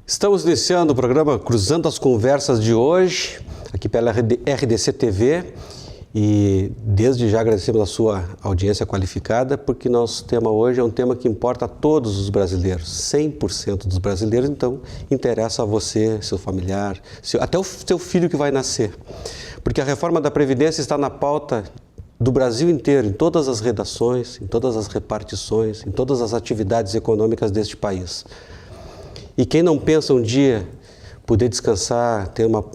Estamos iniciando o programa Cruzando as Conversas de hoje, aqui pela RDC TV, e desde já agradecemos a sua audiência qualificada, porque nosso tema hoje é um tema que importa a todos os brasileiros, 100% dos brasileiros, então interessa a você, seu familiar, até o seu filho que vai nascer, porque a reforma da Previdência está na pauta do Brasil inteiro, em todas as redações, em todas as repartições, em todas as atividades econômicas deste país. E quem não pensa um dia poder descansar, ter uma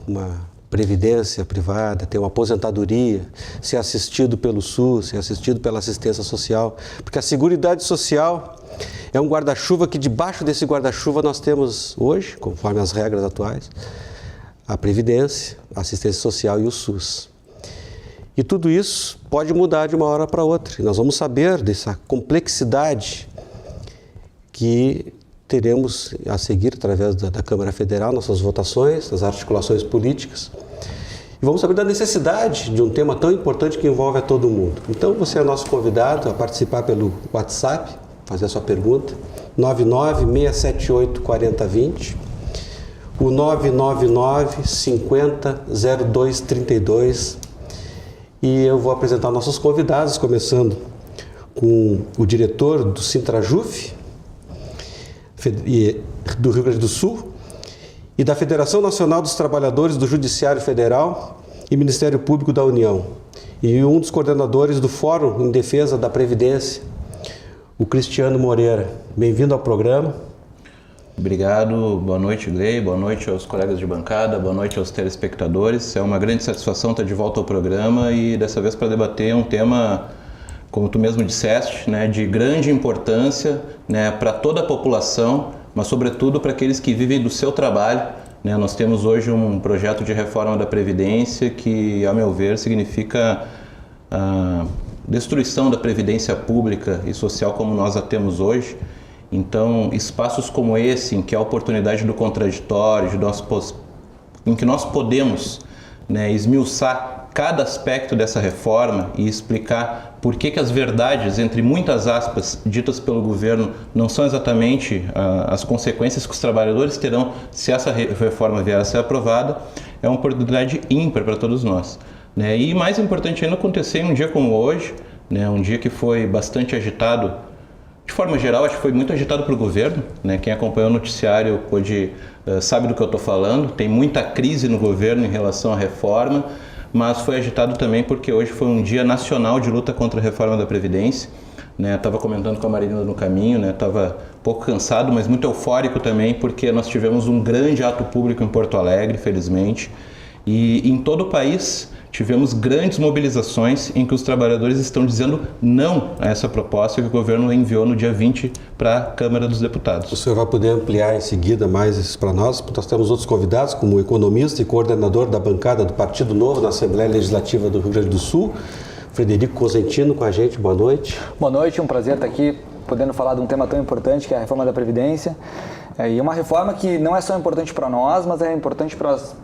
previdência privada, ter uma aposentadoria, ser assistido pelo SUS, ser assistido pela assistência social, porque a Seguridade Social é um guarda-chuva que debaixo desse guarda-chuva nós temos hoje, conforme as regras atuais, a Previdência, a assistência social e o SUS. E tudo isso pode mudar de uma hora para outra. E nós vamos saber dessa complexidade que teremos a seguir através da Câmara Federal, nossas votações, as articulações políticas. E vamos saber da necessidade de um tema tão importante que envolve a todo mundo. Então, você é nosso convidado a participar pelo WhatsApp, fazer a sua pergunta, 996784020, o 999-50-0232. E eu vou apresentar nossos convidados, começando com o diretor do Sintrajuf, do Rio Grande do Sul, e da Federação Nacional dos Trabalhadores do Judiciário Federal e Ministério Público da União, e um dos coordenadores do Fórum em Defesa da Previdência, o Cristiano Moreira. Bem-vindo ao programa. Obrigado, boa noite, Gley, boa noite aos colegas de bancada, boa noite aos telespectadores. É uma grande satisfação estar de volta ao programa e dessa vez para debater um tema, como tu mesmo disseste, né, de grande importância, né, para toda a população, mas sobretudo para aqueles que vivem do seu trabalho. Né? Nós temos hoje um projeto de reforma da Previdência que, a meu ver, significa a destruição da previdência pública e social como nós a temos hoje. Então, espaços como esse, em que há a oportunidade do contraditório, em que nós podemos, né, esmiuçar cada aspecto dessa reforma e explicar por que as verdades, entre muitas aspas, ditas pelo governo, não são exatamente as consequências que os trabalhadores terão se essa reforma vier a ser aprovada, é uma oportunidade ímpar para todos nós. Né? E mais importante ainda, acontecer em um dia como hoje, né, um dia que foi bastante agitado, de forma geral, acho que foi muito agitado para o governo. Né? Quem acompanhou o noticiário sabe do que eu estou falando, tem muita crise no governo em relação à reforma, mas foi agitado também porque hoje foi um dia nacional de luta contra a reforma da Previdência. Estava comentando com a Marilina no caminho, estava um pouco cansado, mas muito eufórico também, porque nós tivemos um grande ato público em Porto Alegre, felizmente, e em todo o país tivemos grandes mobilizações em que os trabalhadores estão dizendo não a essa proposta que o governo enviou no dia 20 para a Câmara dos Deputados. O senhor vai poder ampliar em seguida mais isso para nós, porque nós temos outros convidados, como o economista e coordenador da bancada do Partido Novo na Assembleia Legislativa do Rio Grande do Sul, Frederico Cosentino, com a gente. Boa noite. Boa noite, um prazer estar aqui podendo falar de um tema tão importante que é a reforma da Previdência. E uma reforma que não é só importante para nós, mas é importante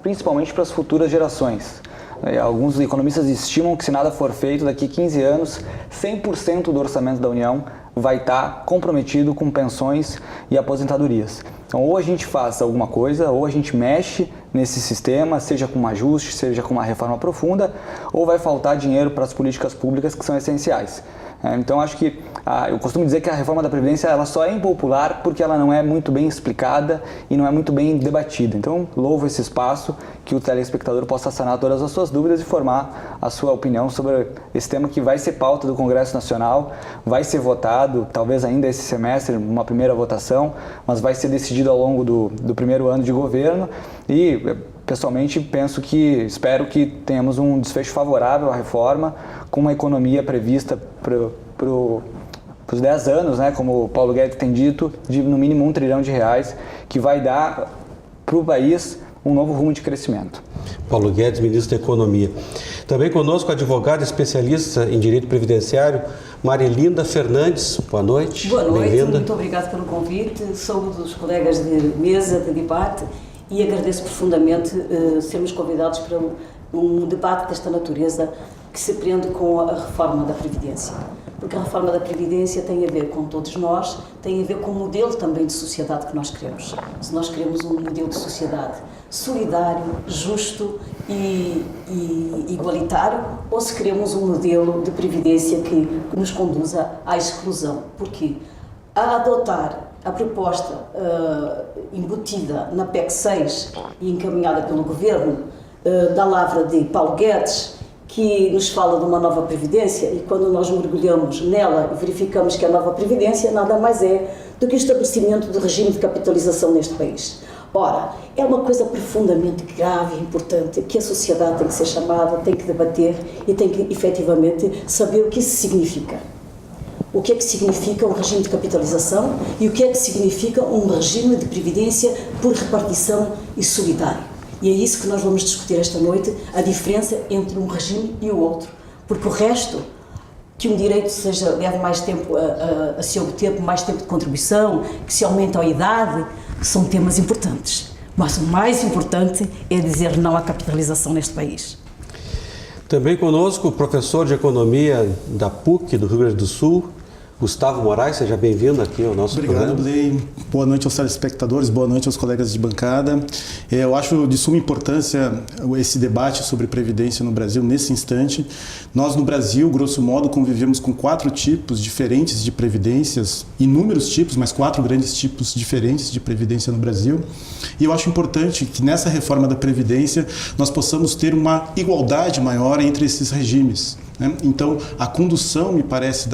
principalmente para as futuras gerações. Alguns economistas estimam que, se nada for feito, daqui a 15 anos, 100% do orçamento da União vai estar comprometido com pensões e aposentadorias. Então, ou a gente faz alguma coisa, ou a gente mexe nesse sistema, seja com um ajuste, seja com uma reforma profunda, ou vai faltar dinheiro para as políticas públicas que são essenciais. Então, acho que eu costumo dizer que a reforma da Previdência ela só é impopular porque ela não é muito bem explicada e não é muito bem debatida. Então, louvo esse espaço, que o telespectador possa sanar todas as suas dúvidas e formar a sua opinião sobre esse tema que vai ser pauta do Congresso Nacional, vai ser votado, talvez ainda esse semestre, uma primeira votação, mas vai ser decidido ao longo do primeiro ano de governo e, pessoalmente, espero que tenhamos um desfecho favorável à reforma, com uma economia prevista para os 10 anos, né, como o Paulo Guedes tem dito, de no mínimo R$1 trilhão, que vai dar para o país um novo rumo de crescimento. Paulo Guedes, ministro da Economia. Também conosco a advogada especialista em direito previdenciário, Marilinda Fernandes. Boa noite. Boa noite, muito obrigado pelo convite. Sou dos colegas de mesa de debate e agradeço profundamente sermos convidados para um debate desta natureza que se prende com a reforma da Previdência. Porque a reforma da Previdência tem a ver com todos nós, tem a ver com o modelo também de sociedade que nós queremos. Se nós queremos um modelo de sociedade solidário, justo e igualitário, ou se queremos um modelo de Previdência que nos conduza à exclusão. Porque a adotar a proposta embutida na PEC 6 e encaminhada pelo Governo, da lavra de Paulo Guedes, que nos fala de uma nova Previdência, e quando nós mergulhamos nela e verificamos que a nova Previdência nada mais é do que o estabelecimento de regime de capitalização neste país. Ora, é uma coisa profundamente grave e importante que a sociedade tem que ser chamada, tem que debater e tem que efetivamente saber o que isso significa. O que é que significa um regime de capitalização e o que é que significa um regime de previdência por repartição e solidário. E é isso que nós vamos discutir esta noite, a diferença entre um regime e o outro. Porque o resto, que um direito leve mais tempo a se obter, mais tempo de contribuição, que se aumenta a idade, são temas importantes. Mas o mais importante é dizer não à capitalização neste país. Também conosco o professor de Economia da PUC do Rio Grande do Sul, Gustavo Moraes, seja bem-vindo aqui ao nosso programa. Obrigado, Blei. Boa noite aos telespectadores, boa noite aos colegas de bancada. Eu acho de suma importância esse debate sobre previdência no Brasil nesse instante. Nós no Brasil, grosso modo, convivemos com 4 tipos diferentes de previdências, inúmeros tipos, mas 4 grandes tipos diferentes de previdência no Brasil. E eu acho importante que nessa reforma da previdência nós possamos ter uma igualdade maior entre esses regimes. Então, a condução, me parece,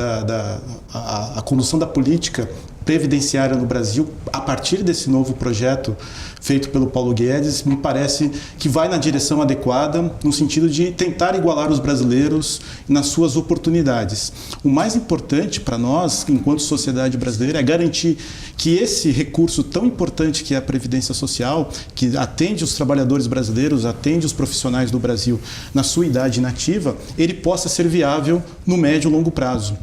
a condução da política previdenciária no Brasil, a partir desse novo projeto feito pelo Paulo Guedes, me parece que vai na direção adequada, no sentido de tentar igualar os brasileiros nas suas oportunidades. O mais importante para nós, enquanto sociedade brasileira, é garantir que esse recurso tão importante que é a Previdência Social, que atende os trabalhadores brasileiros, atende os profissionais do Brasil na sua idade inativa, ele possa ser viável no médio e longo prazo.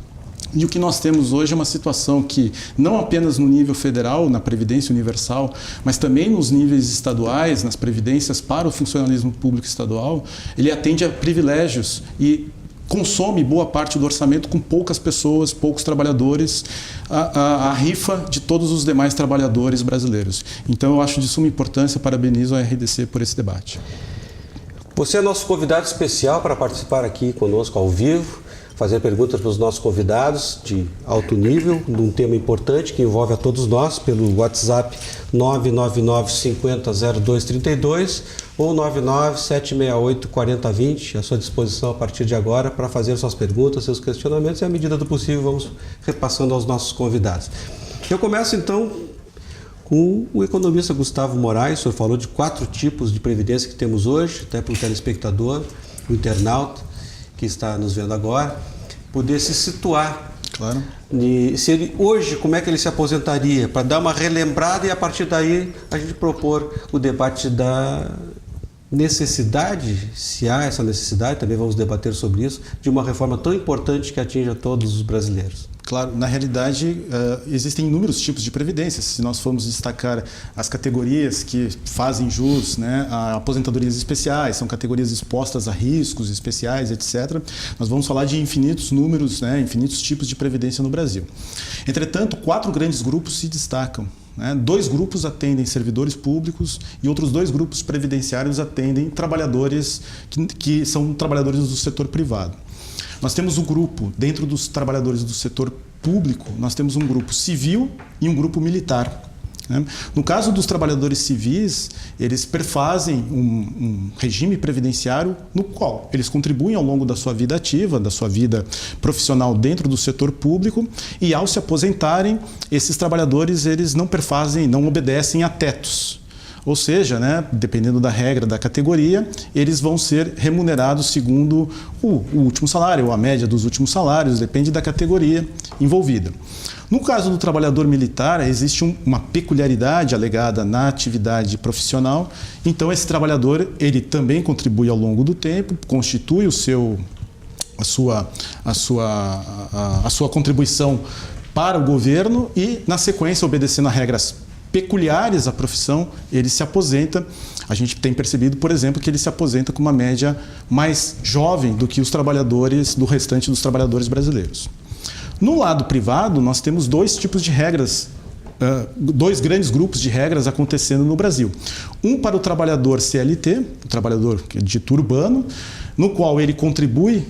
E o que nós temos hoje é uma situação que, não apenas no nível federal, na Previdência Universal, mas também nos níveis estaduais, nas previdências para o funcionalismo público estadual, ele atende a privilégios e consome boa parte do orçamento com poucas pessoas, poucos trabalhadores, a rifa de todos os demais trabalhadores brasileiros. Então, eu acho de suma importância, parabenizo a RDC por esse debate. Você é nosso convidado especial para participar aqui conosco ao vivo, fazer perguntas para os nossos convidados de alto nível, de um tema importante que envolve a todos nós, pelo WhatsApp 999-50-0232 ou 99768-4020, à sua disposição a partir de agora para fazer suas perguntas, seus questionamentos e, à medida do possível, vamos repassando aos nossos convidados. Eu começo, então, com o economista Gustavo Moraes. O senhor falou de 4 tipos de previdência que temos hoje, até para o telespectador, o internauta que está nos vendo agora, poder se situar. Claro. E se ele, hoje, como é que ele se aposentaria? Para dar uma relembrada e, a partir daí, a gente propor o debate da necessidade, se há essa necessidade, também vamos debater sobre isso, de uma reforma tão importante que atinja todos os brasileiros. Claro, na realidade, existem inúmeros tipos de previdência. Se nós formos destacar as categorias que fazem jus, né, a aposentadorias especiais, são categorias expostas a riscos especiais, etc., nós vamos falar de infinitos números, né, infinitos tipos de previdência no Brasil. Entretanto, 4 grandes grupos se destacam. 2 grupos atendem servidores públicos e outros 2 grupos previdenciários atendem trabalhadores que são trabalhadores do setor privado. Nós temos um grupo, dentro dos trabalhadores do setor público, nós temos um grupo civil e um grupo militar. No caso dos trabalhadores civis, eles perfazem um regime previdenciário no qual eles contribuem ao longo da sua vida ativa, da sua vida profissional dentro do setor público, e ao se aposentarem, esses trabalhadores eles não perfazem, não obedecem a tetos. Ou seja, dependendo da regra da categoria, eles vão ser remunerados segundo o último salário, ou a média dos últimos salários, depende da categoria envolvida. No caso do trabalhador militar, existe uma peculiaridade alegada na atividade profissional. Então, esse trabalhador ele também contribui ao longo do tempo, constitui a sua contribuição para o governo e, na sequência, obedecendo a regras peculiares à profissão, ele se aposenta a gente tem percebido, por exemplo, que ele se aposenta com uma média mais jovem do que os trabalhadores, do restante dos trabalhadores brasileiros. No lado privado, nós temos dois tipos de regras, dois grandes grupos de regras acontecendo no Brasil. Um para o trabalhador CLT, o trabalhador dito urbano, no qual ele contribui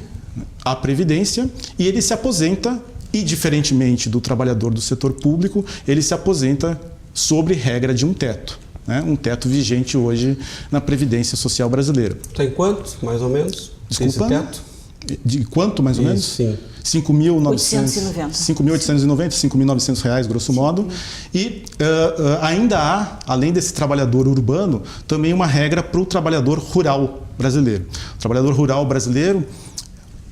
à Previdência e ele se aposenta, e diferentemente do trabalhador do setor público, ele se aposenta sobre regra de um teto, né? Um teto vigente hoje na Previdência Social brasileira. Tem quanto, mais ou menos? Desculpa? Esse teto? De quanto, mais ou menos? Sim. 5.890, 5.900 reais, grosso modo. E ainda há, além desse trabalhador urbano, também uma regra para o trabalhador rural brasileiro. O trabalhador rural brasileiro,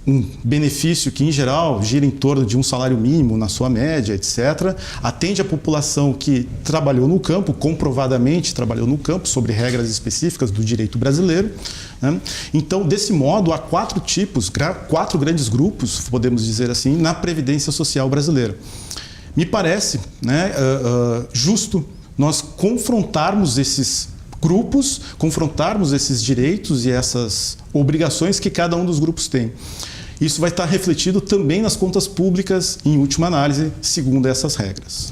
um benefício que, em geral, gira em torno de um salário mínimo na sua média, etc., atende a população que trabalhou no campo, comprovadamente trabalhou no campo, sobre regras específicas do direito brasileiro, né? Então, desse modo, há quatro grandes grupos, podemos dizer assim, na Previdência Social brasileira. Me parece, né, justo nós confrontarmos esses grupos, confrontarmos esses direitos e essas obrigações que cada um dos grupos tem. Isso vai estar refletido também nas contas públicas, em última análise, segundo essas regras.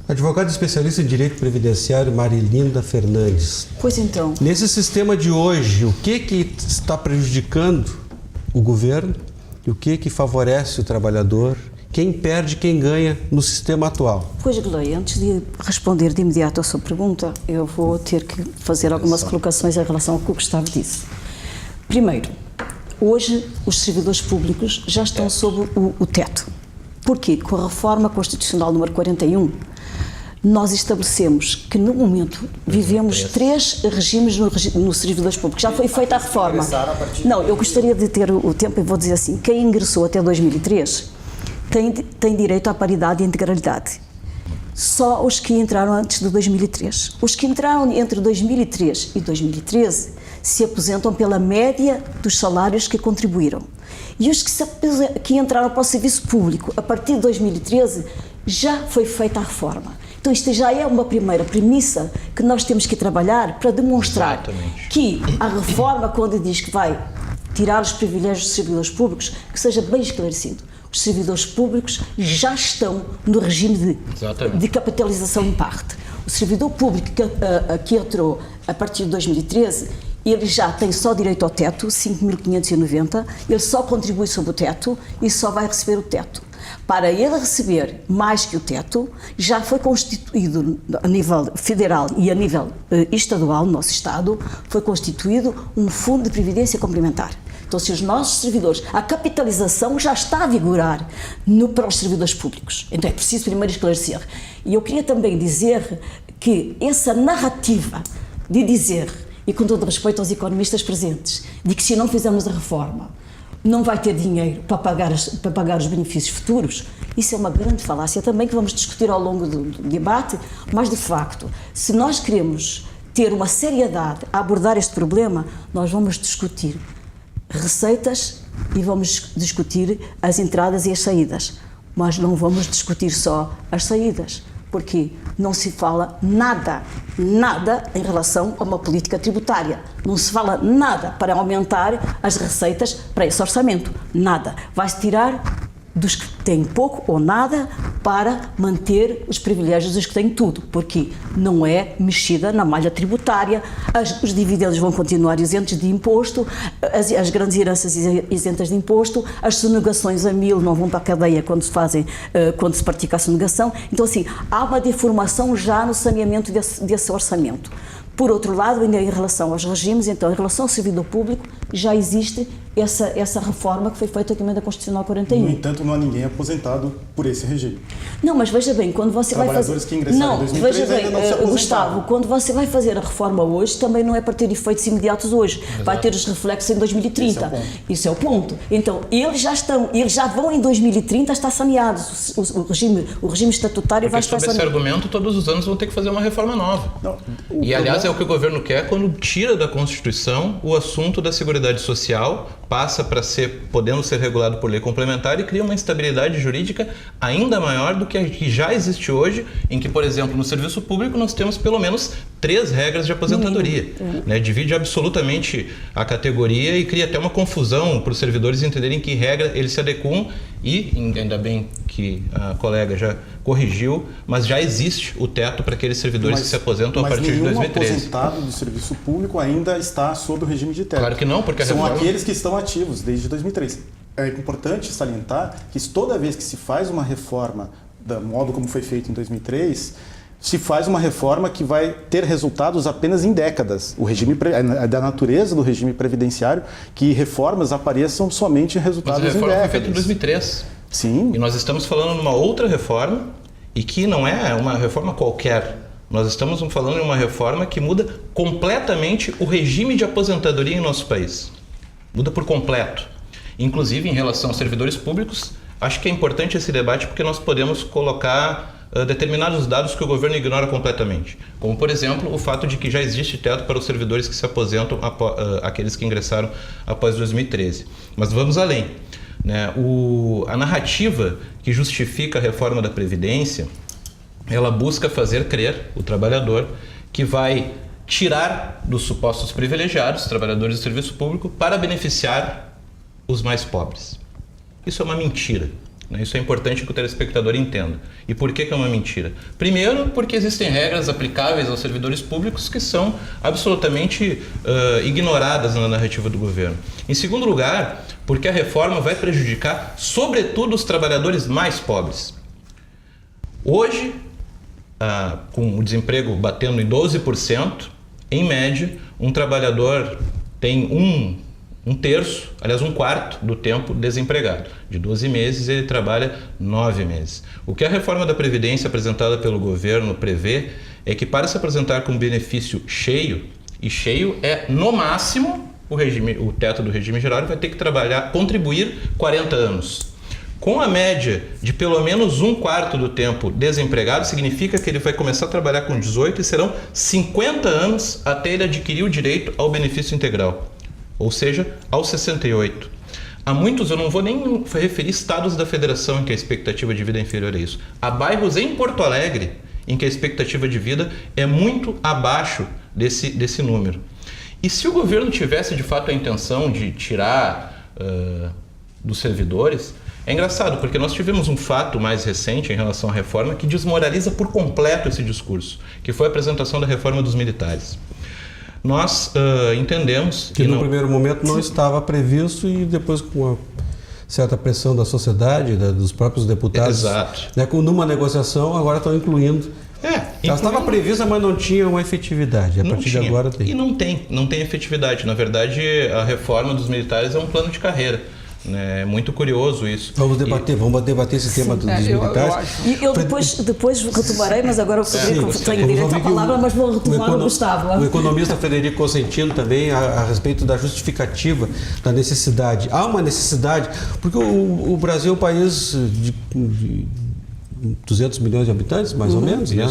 Advogada especialista em direito previdenciário, Marilinda Fernandes. Pois então. Nesse sistema de hoje, o que está prejudicando o governo e o que favorece o trabalhador? Quem perde, quem ganha no sistema atual? Pois, Glei, antes de responder de imediato a sua pergunta, eu vou ter que fazer algumas colocações em relação ao que o Gustavo disse. Primeiro, hoje os servidores públicos já estão sob o teto. Porquê? Com a reforma constitucional número 41, nós estabelecemos que no momento vivemos 3 regimes nos servidores públicos. Já foi feita a reforma. Não, eu gostaria de ter o tempo e vou dizer assim, quem ingressou até 2003 tem direito à paridade e integralidade. Só os que entraram antes de 2003. Os que entraram entre 2003 e 2013 se aposentam pela média dos salários que contribuíram. E os que entraram para o serviço público a partir de 2013 já foi feita a reforma. Então isto já é uma primeira premissa que nós temos que trabalhar para demonstrar que a reforma, quando diz que vai tirar os privilégios dos servidores públicos, que seja bem esclarecido. Os servidores públicos já estão no regime de capitalização em parte. O servidor público que entrou a partir de 2013, ele já tem só direito ao teto, 5.590, ele só contribui sobre o teto e só vai receber o teto. Para ele receber mais que o teto, já foi constituído a nível federal e a nível estadual, no nosso Estado, foi constituído um fundo de previdência complementar. Então, se os nossos servidores, a capitalização já está a vigorar para os servidores públicos. Então, é preciso primeiro esclarecer. E eu queria também dizer que essa narrativa de dizer, e com todo respeito aos economistas presentes, de que se não fizermos a reforma, não vai ter dinheiro para pagar os benefícios futuros, isso é uma grande falácia também que vamos discutir ao longo do debate, mas de facto, se nós queremos ter uma seriedade a abordar este problema, nós vamos discutir receitas e vamos discutir as entradas e as saídas, mas não vamos discutir só as saídas, porque não se fala nada em relação a uma política tributária, não se fala nada para aumentar as receitas para esse orçamento, nada, vai-se tirar dos que têm pouco ou nada para manter os privilégios dos que têm tudo, porque não é mexida na malha tributária, os dividendos vão continuar isentos de imposto, as grandes heranças isentas de imposto, as sonegações a 1000 não vão para a cadeia quando se pratica a sonegação. Então, assim, há uma deformação já no saneamento desse orçamento. Por outro lado, ainda em relação aos regimes, então, em relação ao servidor público, já existe essa reforma que foi feita com a Emenda Constitucional 41. No entanto, não há ninguém aposentado por esse regime. Não, mas veja bem, quando você vai fazer... Trabalhadores que ingressaram em 2003 veja bem, ainda não se aposentaram. Gustavo, quando você vai fazer a reforma hoje, também não é para ter efeitos imediatos hoje. Exato. Vai ter os reflexos em 2030. Isso é o ponto. Então, eles já vão em 2030 estar saneados. O regime estatutário vai estar saneado. Sob esse argumento, todos os anos vão ter que fazer uma reforma nova. Aliás, é o que o governo quer quando tira da Constituição o assunto da Seguridade Social passa para podendo ser regulado por lei complementar e cria uma instabilidade jurídica ainda maior do que a que já existe hoje, em que, por exemplo, no serviço público nós temos pelo menos 3 regras de aposentadoria. Né? Divide absolutamente a categoria e cria até uma confusão para os servidores entenderem que regra eles se adequam e, ainda bem que a colega já corrigiu, mas já existe o teto para aqueles servidores que se aposentam a partir de 2013. Mas nenhum aposentado do serviço público ainda está sob o regime de teto. Claro que não, porque são aqueles que estão ativos desde 2003. É importante salientar que toda vez que se faz uma reforma do modo como foi feito em 2003, se faz uma reforma que vai ter resultados apenas em décadas. O regime da natureza do regime previdenciário que reformas apareçam somente em resultados em décadas. Mas a reforma foi feita em 2003. Sim. E nós estamos falando de uma outra reforma e que não é uma reforma qualquer. Nós estamos falando de uma reforma que muda completamente o regime de aposentadoria em nosso país. Muda por completo. Inclusive, em relação aos servidores públicos, acho que é importante esse debate porque nós podemos colocar determinados dados que o governo ignora completamente. Como, por exemplo, o fato de que já existe teto para os servidores que se aposentam, aqueles que ingressaram após 2013. Mas vamos além. Né? A narrativa que justifica a reforma da Previdência, ela busca fazer crer o trabalhador que vai tirar dos supostos privilegiados, trabalhadores do serviço público, para beneficiar os mais pobres. Isso é uma mentira. Isso é importante que o telespectador entenda. E por que é uma mentira? Primeiro, porque existem regras aplicáveis aos servidores públicos que são absolutamente ignoradas na narrativa do governo. Em segundo lugar, porque a reforma vai prejudicar, sobretudo, os trabalhadores mais pobres. Hoje, com o desemprego batendo em 12%, em média, um trabalhador tem um terço, aliás, um quarto do tempo desempregado. De 12 meses, ele trabalha 9 meses. O que a reforma da Previdência apresentada pelo governo prevê é que para se apresentar com benefício cheio, e cheio é, no máximo, o teto do regime geral, vai ter que contribuir 40 anos. Com a média de pelo menos um quarto do tempo desempregado, significa que ele vai começar a trabalhar com 18 e serão 50 anos até ele adquirir o direito ao benefício integral. Ou seja, aos 68. Há muitos, eu não vou nem referir estados da federação em que a expectativa de vida é inferior a isso. Há bairros em Porto Alegre em que a expectativa de vida é muito abaixo desse número. E se o governo tivesse de fato a intenção de tirar dos servidores, é engraçado, porque nós tivemos um fato mais recente em relação à reforma que desmoraliza por completo esse discurso, que foi a apresentação da reforma dos militares. Nós entendemos que no primeiro momento não estava previsto e depois com a certa pressão da sociedade, dos próprios deputados, né, numa negociação agora estão incluindo. Já estava prevista, mas não tinha uma efetividade. A partir de agora tem. E não tem efetividade. Na verdade, a reforma dos militares é um plano de carreira. É muito curioso isso. Vamos debater esse tema dos militares. Eu depois retomarei, mas agora o Frederico tem direito à palavra, mas vou retomar o Gustavo. O economista Frederico Cosentino também a respeito da justificativa da necessidade. Há uma necessidade, porque o Brasil é um país de 200 milhões de habitantes, mais ou menos, né?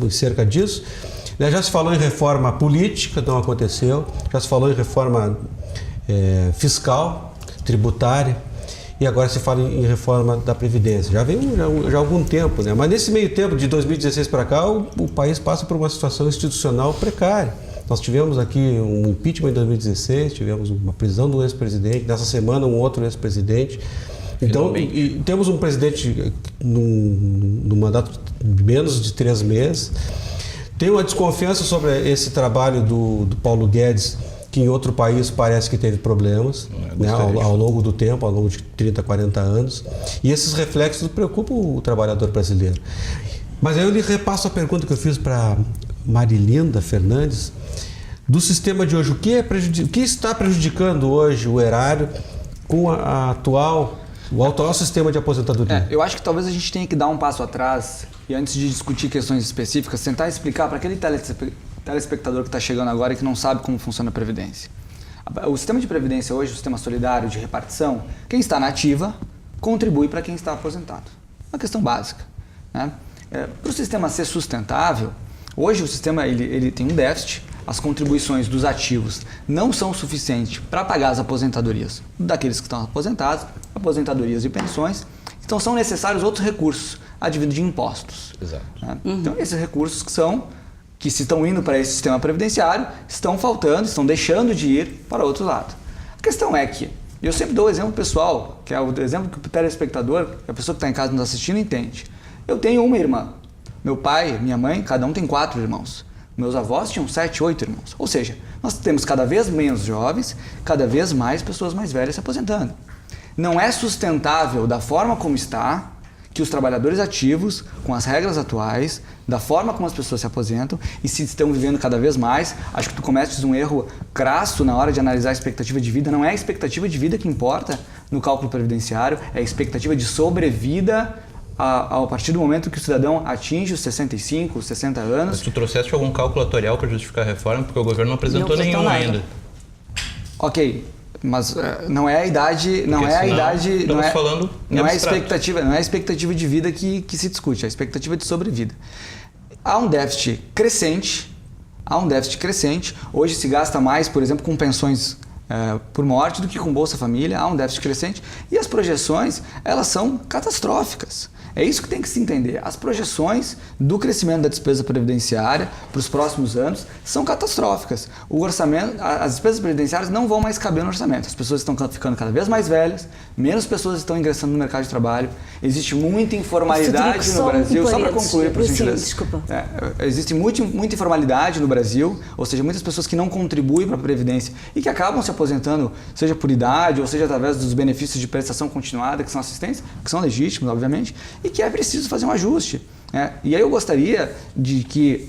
Cerca disso. Já se falou em reforma política, não aconteceu. Já se falou em reforma fiscal, tributária, e agora se fala em reforma da Previdência. Já vem já há algum tempo, né? Mas nesse meio tempo, de 2016 para cá, o país passa por uma situação institucional precária. Nós tivemos aqui um impeachment em 2016, tivemos uma prisão do ex-presidente, nessa semana um outro ex-presidente. Então, temos um presidente no mandato de menos de 3 meses. Tem uma desconfiança sobre esse trabalho do Paulo Guedes, que em outro país parece que teve problemas, né, ao longo do tempo, ao longo de 30, 40 anos. E esses reflexos preocupam o trabalhador brasileiro. Mas aí eu lhe repasso a pergunta que eu fiz para Marilinda Fernandes, do sistema de hoje. O que está prejudicando hoje o erário com o atual sistema de aposentadoria? Eu acho que talvez a gente tenha que dar um passo atrás e, antes de discutir questões específicas, tentar explicar para aquele telespectador que está chegando agora e que não sabe como funciona a Previdência. O sistema de Previdência hoje, o sistema solidário de repartição, quem está na ativa contribui para quem está aposentado. Uma questão básica, né? Para o sistema ser sustentável, hoje o sistema ele tem um déficit, as contribuições dos ativos não são suficientes para pagar as aposentadorias daqueles que estão aposentados, aposentadorias e pensões, então são necessários outros recursos, a dívida de impostos. Exato. Né? Então esses recursos que se estão indo para esse sistema previdenciário, estão faltando, estão deixando de ir para outro lado. A questão é que, eu sempre dou o exemplo pessoal, que é o exemplo que o telespectador, a pessoa que está em casa nos assistindo, entende. Eu tenho uma irmã, meu pai, minha mãe, cada um tem 4 irmãos. Meus avós tinham 7, 8 irmãos. Ou seja, nós temos cada vez menos jovens, cada vez mais pessoas mais velhas se aposentando. Não é sustentável da forma como está que os trabalhadores ativos, com as regras atuais, da forma como as pessoas se aposentam e se estão vivendo cada vez mais. Acho que tu cometes um erro crasso na hora de analisar a expectativa de vida. Não é a expectativa de vida que importa no cálculo previdenciário, é a expectativa de sobrevida a partir do momento que o cidadão atinge os 65, 60 anos. Mas tu trouxeste algum cálculo atuarial para justificar a reforma? Porque o governo não apresentou nenhum ainda. Ok. Mas não é a idade, não é a idade, não é a expectativa de vida que se discute, é a expectativa de sobrevida. Há um déficit crescente. Hoje se gasta mais, por exemplo, com pensões por morte do que com Bolsa Família. Há um déficit crescente e as projeções, elas são catastróficas. É isso que tem que se entender. As projeções do crescimento da despesa previdenciária para os próximos anos são catastróficas. O orçamento, as despesas previdenciárias não vão mais caber no orçamento. As pessoas estão ficando cada vez mais velhas, menos pessoas estão ingressando no mercado de trabalho. Existe muita informalidade no Brasil. Só para concluir, por gentileza. Desculpa. Existe muita informalidade no Brasil, ou seja, muitas pessoas que não contribuem para a Previdência e que acabam se aposentando, seja por idade ou seja através dos benefícios de prestação continuada, que são assistência, que são legítimos, obviamente, e que é preciso fazer um ajuste. E aí eu gostaria de que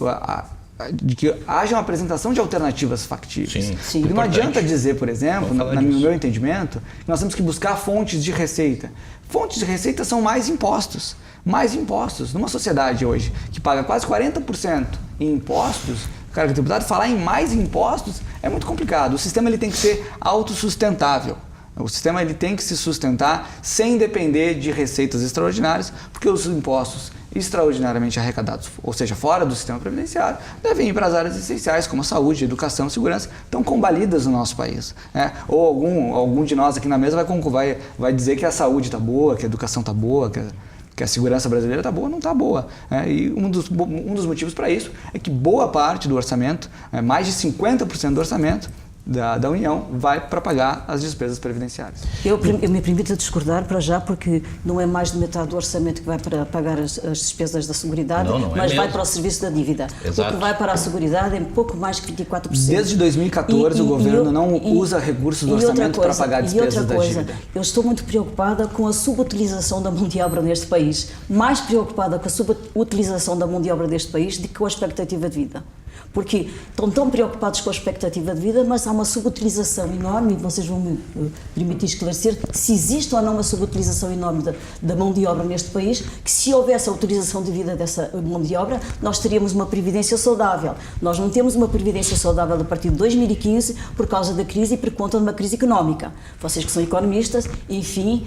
haja uma apresentação de alternativas factíveis. Sim. Porque não adianta dizer, por exemplo, no meu entendimento, que nós temos que buscar fontes de receita. Fontes de receita são mais impostos. Mais impostos. Numa sociedade hoje que paga quase 40% em impostos, cara, o deputado falar em mais impostos é muito complicado. O sistema ele tem que ser autossustentável. O sistema ele tem que se sustentar sem depender de receitas extraordinárias, porque os impostos extraordinariamente arrecadados, ou seja, fora do sistema previdenciário, devem ir para as áreas essenciais, como a saúde, educação, segurança, estão combalidas no nosso país. Ou algum de nós aqui na mesa vai dizer que a saúde está boa, que a educação está boa, que a segurança brasileira está boa, não está boa. E um dos motivos para isso é que boa parte do orçamento, mais de 50% do orçamento, da União vai para pagar as despesas previdenciárias. Eu me permito discordar para já, porque não é mais de metade do orçamento que vai para pagar as despesas da Seguridade, mas vai para o serviço da dívida. Exato. O que vai para a Seguridade é pouco mais que 24%. Desde 2014 o governo não usa recursos do orçamento para pagar despesas da dívida. Eu estou muito preocupada com a subutilização da mão de obra neste país, mais preocupada com a subutilização da mão de obra deste país do que com a expectativa de vida. Porque estão tão preocupados com a expectativa de vida, mas há uma subutilização enorme, e vocês vão me permitir esclarecer se existe ou não uma subutilização enorme da mão de obra neste país, que se houvesse a utilização de vida dessa mão de obra, nós teríamos uma previdência saudável. Nós não temos uma previdência saudável a partir de 2015 por causa da crise e por conta de uma crise económica. Vocês que são economistas, enfim,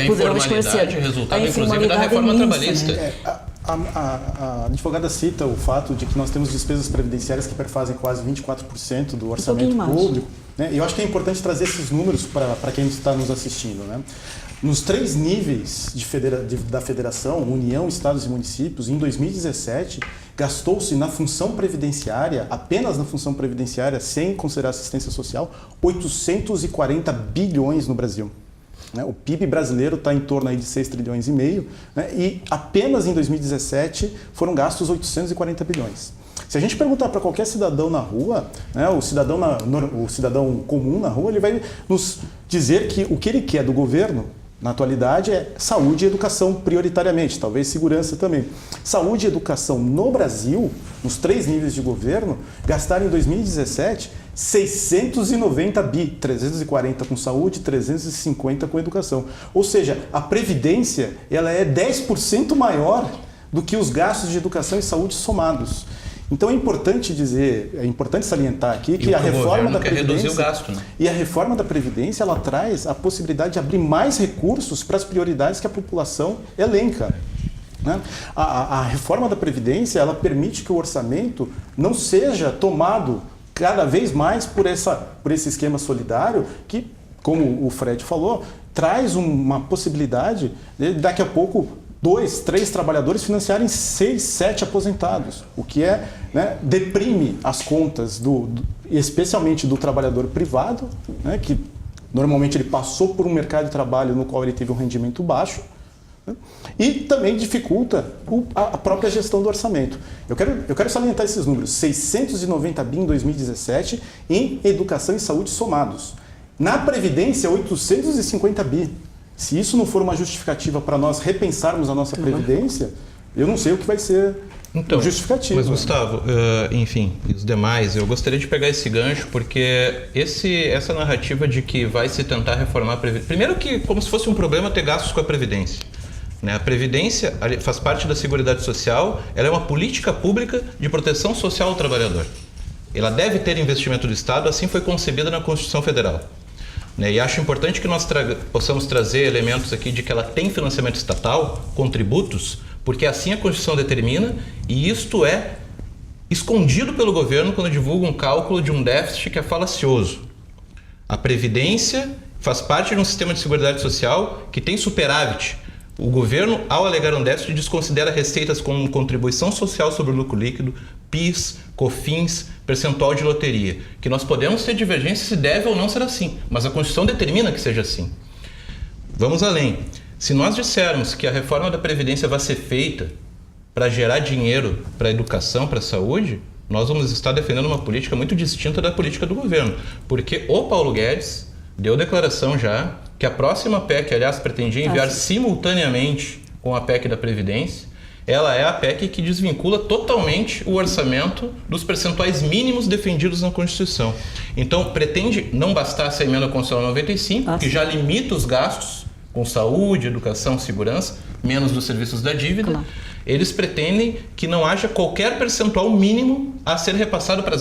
poderão esclarecer. A inclusive da reforma trabalhista. A advogada cita o fato de que nós temos despesas previdenciárias que perfazem quase 24% do orçamento público. E eu acho que é importante trazer esses números para quem está nos assistindo. Nos 3 níveis da federação, União, Estados e Municípios, em 2017, gastou-se na função previdenciária, apenas na função previdenciária, sem considerar assistência social, 840 bilhões no Brasil. O PIB brasileiro está em torno aí de 6,5 trilhões, e apenas em 2017 foram gastos 840 bilhões. Se a gente perguntar para qualquer cidadão na rua, o cidadão comum na rua, ele vai nos dizer que o que ele quer do governo, na atualidade, é saúde e educação prioritariamente, talvez segurança também. Saúde e educação no Brasil, nos 3 níveis de governo, gastaram em 2017 690 bi, 340 com saúde, 350 com educação. Ou seja, a previdência ela é 10% maior do que os gastos de educação e saúde somados. Então é importante salientar aqui que a reforma da Previdência reduzir o gasto, e a reforma da Previdência ela traz a possibilidade de abrir mais recursos para as prioridades que a população elenca. A reforma da Previdência ela permite que o orçamento não seja tomado cada vez mais por esse esquema solidário que, como o Fred falou, traz uma possibilidade de daqui a pouco 2, 3 trabalhadores financiarem 6, 7 aposentados, o que deprime as contas, especialmente do trabalhador privado, né, que normalmente ele passou por um mercado de trabalho no qual ele teve um rendimento baixo, né, e também dificulta a própria gestão do orçamento. Eu quero salientar esses números: 690 bi em 2017 em educação e saúde somados. Na Previdência, 850 bi. Se isso não for uma justificativa para nós repensarmos a nossa Previdência, eu não sei o que vai ser justificativo. Mas, Gustavo, enfim, e os demais, eu gostaria de pegar esse gancho, porque essa narrativa de que vai se tentar reformar a Previdência... Primeiro que, como se fosse um problema ter gastos com a Previdência. A Previdência faz parte da Seguridade Social, ela é uma política pública de proteção social ao trabalhador. Ela deve ter investimento do Estado, assim foi concebida na Constituição Federal. E acho importante que nós possamos trazer elementos aqui de que ela tem financiamento estatal, contributos, porque assim a Constituição determina, e isto é escondido pelo governo quando divulga um cálculo de um déficit que é falacioso. A Previdência faz parte de um sistema de seguridade social que tem superávit. O governo, ao alegar um déficit, desconsidera receitas como contribuição social sobre o lucro líquido, PIS, COFINS, percentual de loteria, que nós podemos ter divergência se deve ou não ser assim, mas a Constituição determina que seja assim. Vamos além. Se nós dissermos que a reforma da Previdência vai ser feita para gerar dinheiro para a educação, para a saúde, nós vamos estar defendendo uma política muito distinta da política do governo, porque o Paulo Guedes deu declaração já que a próxima PEC, aliás, pretendia enviar simultaneamente com a PEC da Previdência, ela é a PEC que desvincula totalmente o orçamento dos percentuais mínimos defendidos na Constituição. Então, pretende não bastasse a emenda constitucional 95, que já limita os gastos com saúde, educação, segurança, menos dos serviços da dívida. Claro. Eles pretendem que não haja qualquer percentual mínimo a ser repassado para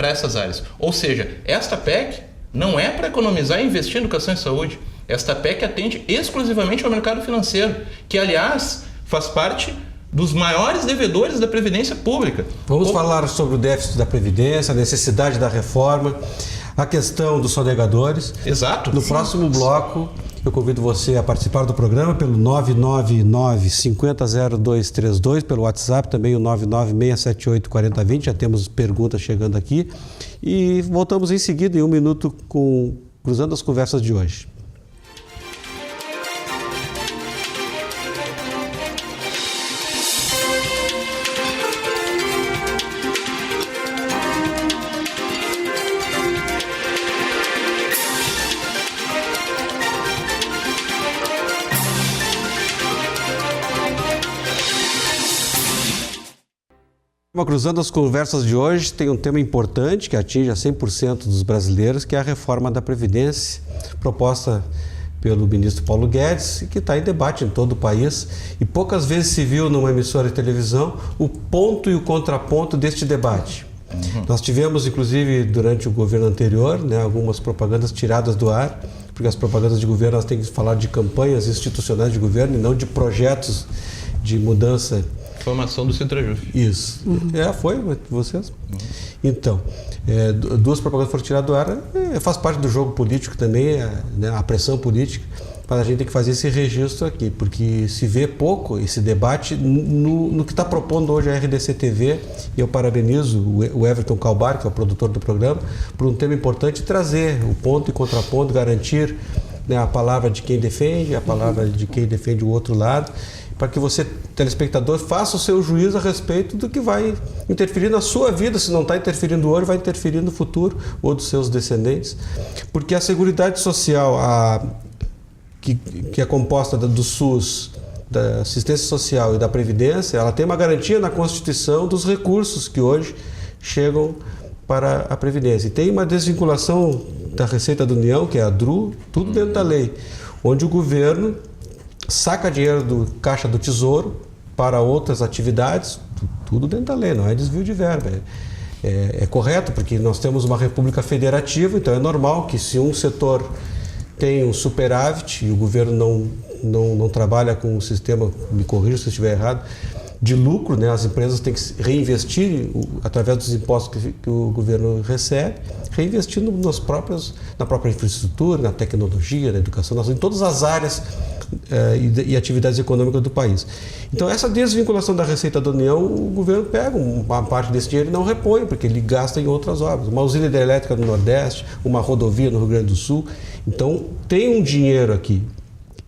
essas áreas. Ou seja, esta PEC não é para economizar e investir em educação e saúde. Esta PEC atende exclusivamente ao mercado financeiro, que, aliás, faz parte dos maiores devedores da Previdência Pública. Vamos falar sobre o déficit da Previdência, a necessidade da reforma, a questão dos sonegadores. Exato. No próximo bloco, eu convido você a participar do programa pelo 999-500232, pelo WhatsApp, também o 996784020. Já temos perguntas chegando aqui. E voltamos em seguida, em um minuto, com Cruzando as Conversas de hoje. Cruzando as Conversas de hoje tem um tema importante que atinge a 100% dos brasileiros, que é a reforma da Previdência, proposta pelo ministro Paulo Guedes e que está em debate em todo o país. E poucas vezes se viu numa emissora de televisão o ponto e o contraponto deste debate. Nós tivemos, inclusive, durante o governo anterior, algumas propagandas tiradas do ar, porque as propagandas de governo elas têm que falar de campanhas institucionais de governo e não de projetos de mudança. Formação do Centrajuf. Isso. Foi, vocês? Então, duas propagandas foram tiradas do ar, faz parte do jogo político também, a pressão política, mas a gente tem que fazer esse registro aqui, porque se vê pouco esse debate no que está propondo hoje a RDC TV, e eu parabenizo o Everton Calbar, que é o produtor do programa, por um tema importante, trazer o ponto e contraponto, garantir a palavra de quem defende, a palavra de quem defende o outro lado, para que você, telespectador, faça o seu juízo a respeito do que vai interferir na sua vida. Se não está interferindo hoje, vai interferir no futuro ou dos seus descendentes. Porque a Seguridade Social, que é composta do SUS, da Assistência Social e da Previdência, ela tem uma garantia na Constituição dos recursos que hoje chegam para a Previdência. E tem uma desvinculação da Receita da União, que é a DRU, tudo dentro da lei, onde o governo saca dinheiro do Caixa do Tesouro para outras atividades, tudo dentro da lei, não é desvio de verba. É correto, porque nós temos uma república federativa, então é normal que se um setor tem um superávit e o governo não trabalha com o sistema, me corrija se eu estiver errado, de lucro, né? As empresas têm que reinvestir através dos impostos que o governo recebe, reinvestindo na própria infraestrutura, na tecnologia, na educação, em todas as áreas e atividades econômicas do país. Então, essa desvinculação da receita da União, o governo pega uma parte desse dinheiro e não repõe, porque ele gasta em outras obras. Uma usina hidrelétrica no Nordeste, uma rodovia no Rio Grande do Sul. Então, tem um dinheiro aqui,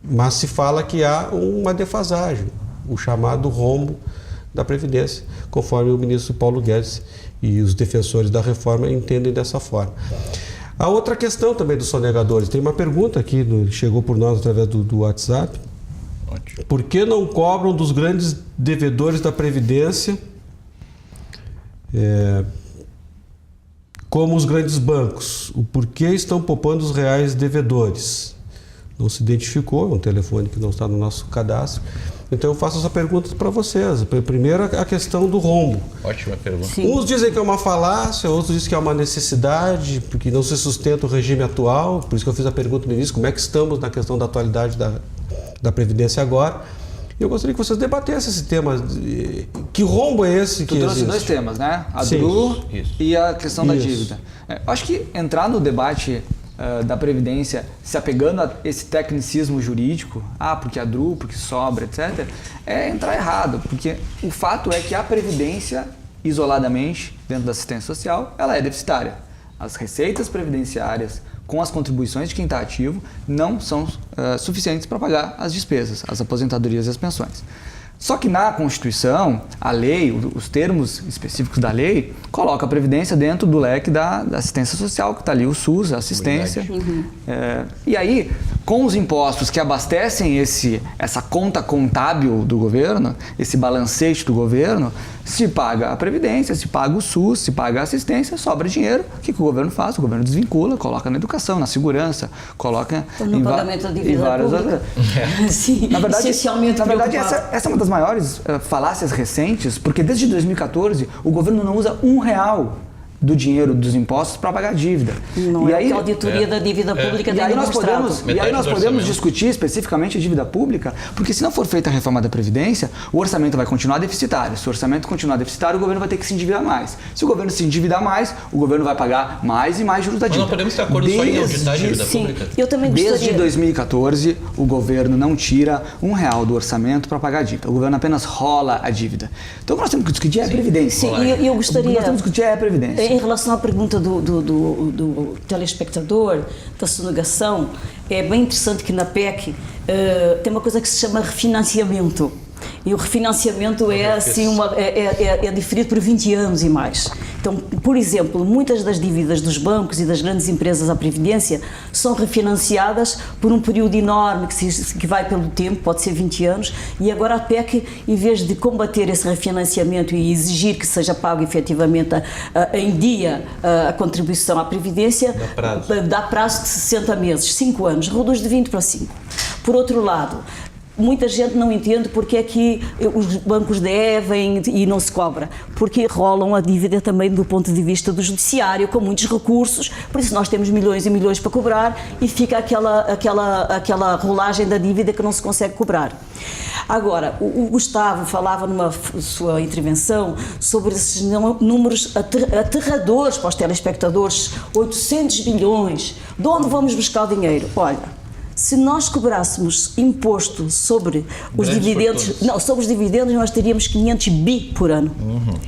mas se fala que há uma defasagem, o chamado rombo da Previdência, conforme o ministro Paulo Guedes e os defensores da reforma entendem dessa forma. A outra questão também dos sonegadores, tem uma pergunta aqui, chegou por nós através do WhatsApp. Ótimo. Por que não cobram dos grandes devedores da Previdência, como os grandes bancos? O porquê estão poupando os reais devedores? Não se identificou, é um telefone que não está no nosso cadastro. Então eu faço essa pergunta para vocês. Primeiro, a questão do rombo. Ótima pergunta. Sim. Uns dizem que é uma falácia, outros dizem que é uma necessidade, porque não se sustenta o regime atual. Por isso que eu fiz a pergunta no início, como é que estamos na questão da atualidade da Previdência agora. Eu gostaria que vocês debatessem esse tema. Que rombo é esse que trouxe existe? dois temas, né? A Sim. DRU Isso. e a questão da Isso. dívida. Acho que entrar no debate da Previdência, se apegando a esse tecnicismo jurídico, porque a DRU, porque sobra, etc., é entrar errado, porque o fato é que a Previdência, isoladamente, dentro da assistência social, ela é deficitária. As receitas previdenciárias com as contribuições de quem está ativo não são suficientes para pagar as despesas, as aposentadorias e as pensões. Só que na Constituição, a lei, os termos específicos da lei, coloca a Previdência dentro do leque da assistência social, que está ali o SUS, a assistência. E aí, com os impostos que abastecem essa conta contábil do governo, esse balancete do governo, se paga a Previdência, se paga o SUS, se paga a assistência, sobra dinheiro. O que o governo faz? O governo desvincula, coloca na educação, na segurança, coloca no pagamento da dívida várias pública. Sim, na verdade, essencialmente essa é uma das maiores falácias recentes, porque desde 2014 o governo não usa R$1 do dinheiro dos impostos para pagar a dívida. Não e é aí, que a auditoria da dívida pública e tem aí nós demonstrado. podemos discutir especificamente a dívida pública, porque se não for feita a reforma da Previdência, o orçamento vai continuar deficitário. Se o orçamento continuar deficitário, o governo vai ter que se endividar mais. Se o governo se endividar mais, o governo vai pagar mais e mais juros da dívida. Mas não podemos ter acordo só em auditar a dívida pública? Eu também gostaria. Desde 2014, o governo não tira R$1 do orçamento para pagar a dívida. O governo apenas rola a dívida. Então, o que nós temos que discutir é a Previdência. Sim, e eu gostaria. O que nós temos que discutir é a Previdência. Em relação à pergunta do telespectador, da sonegação, é bem interessante que na PEC tem uma coisa que se chama refinanciamento. E o refinanciamento é assim é diferido por 20 anos e mais. Então, por exemplo, muitas das dívidas dos bancos e das grandes empresas à Previdência são refinanciadas por um período enorme que vai pelo tempo, pode ser 20 anos, e agora a PEC, em vez de combater esse refinanciamento e exigir que seja pago efetivamente em dia a contribuição à Previdência, dá prazo de 60 meses, 5 anos, reduz de 20 para 5. Por outro lado, muita gente não entende porque é que os bancos devem e não se cobra, porque rolam a dívida também do ponto de vista do judiciário, com muitos recursos, por isso nós temos milhões e milhões para cobrar e fica aquela rolagem da dívida que não se consegue cobrar. Agora, o Gustavo falava numa sua intervenção sobre esses números aterradores para os telespectadores, 800 bilhões, de onde vamos buscar o dinheiro? Olha, se nós cobrássemos imposto sobre os dividendos, sobre os dividendos nós teríamos 500 bi por ano,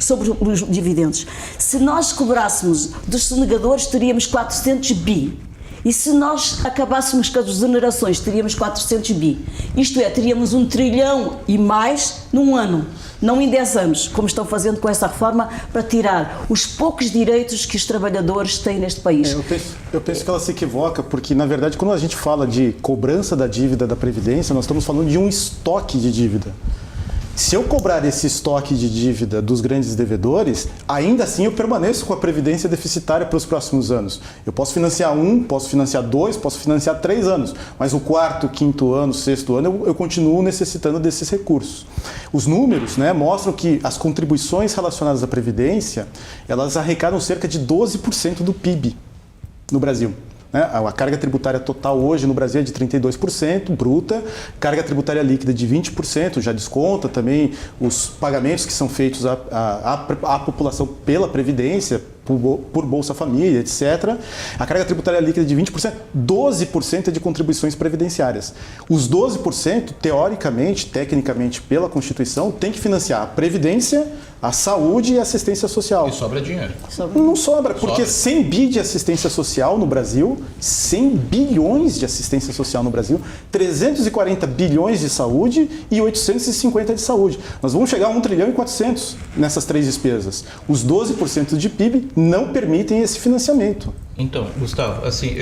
sobre os dividendos. Se nós cobrássemos dos sonegadores teríamos 400 bi. E se nós acabássemos com as exonerações teríamos 400 bi. Isto é, teríamos 1 trilhão e mais num ano. Não em 10 anos, como estão fazendo com essa reforma, para tirar os poucos direitos que os trabalhadores têm neste país. Eu penso que ela se equivoca, porque, na verdade, quando a gente fala de cobrança da dívida da Previdência, nós estamos falando de um estoque de dívida. Se eu cobrar esse estoque de dívida dos grandes devedores, ainda assim eu permaneço com a Previdência deficitária para os próximos anos. Eu posso financiar 1, posso financiar 2, posso financiar 3 anos, mas o 4º, 5º ano, 6º ano eu continuo necessitando desses recursos. Os números, mostram que as contribuições relacionadas à Previdência, elas arrecadam cerca de 12% do PIB no Brasil. né? A carga tributária total hoje no Brasil é de 32% bruta, carga tributária líquida de 20%, já desconta também os pagamentos que são feitos à população pela Previdência, por Bolsa Família, etc. A carga tributária líquida de 20%, 12% é de contribuições previdenciárias. Os 12%, teoricamente, tecnicamente, pela Constituição, tem que financiar a Previdência, a saúde e a assistência social. E sobra dinheiro. Não sobra, porque 100 bi de assistência social no Brasil, 100 bilhões de assistência social no Brasil, 340 bilhões de saúde e 850 de saúde. Nós vamos chegar a 1 trilhão e 400 nessas três despesas. Os 12% de PIB não permitem esse financiamento. Então, Gustavo, assim,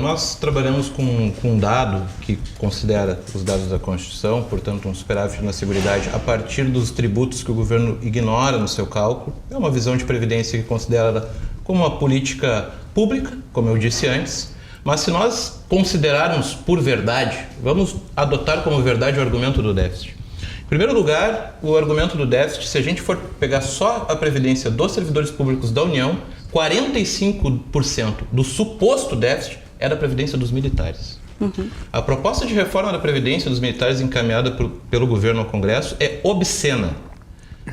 nós trabalhamos com um dado que considera os dados da Constituição, portanto, um superávit na Seguridade, a partir dos tributos que o governo ignora no seu cálculo. É uma visão de previdência que considera como uma política pública, como eu disse antes, mas se nós considerarmos por verdade, vamos adotar como verdade o argumento do déficit. Em primeiro lugar, o argumento do déficit, se a gente for pegar só a previdência dos servidores públicos da União, 45% do suposto déficit é da previdência dos militares. A proposta de reforma da previdência dos militares encaminhada pelo governo ao Congresso é obscena,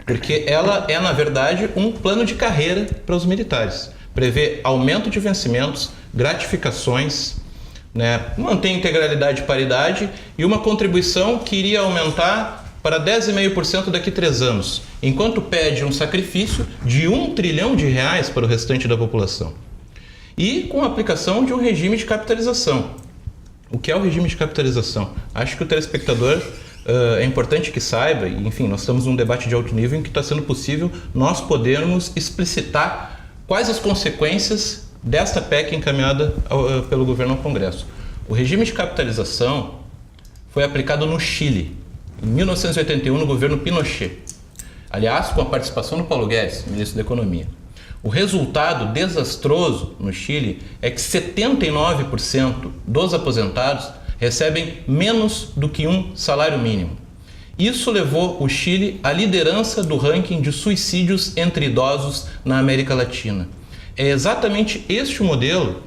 porque ela é, na verdade, um plano de carreira para os militares. Prevê aumento de vencimentos, gratificações, né, mantém integralidade e paridade e uma contribuição que iria aumentar para 10,5% daqui a 3 anos, enquanto pede um sacrifício de 1 trilhão de reais para o restante da população. E com a aplicação de um regime de capitalização. O que é o regime de capitalização? Acho que o telespectador é importante que saiba, e, enfim, nós estamos num debate de alto nível em que está sendo possível nós podermos explicitar quais as consequências desta PEC encaminhada pelo governo ao Congresso. O regime de capitalização foi aplicado no Chile, em 1981, no governo Pinochet. Aliás, com a participação do Paulo Guedes, ministro da Economia. O resultado desastroso no Chile é que 79% dos aposentados recebem menos do que um salário mínimo. Isso levou o Chile à liderança do ranking de suicídios entre idosos na América Latina. É exatamente este o modelo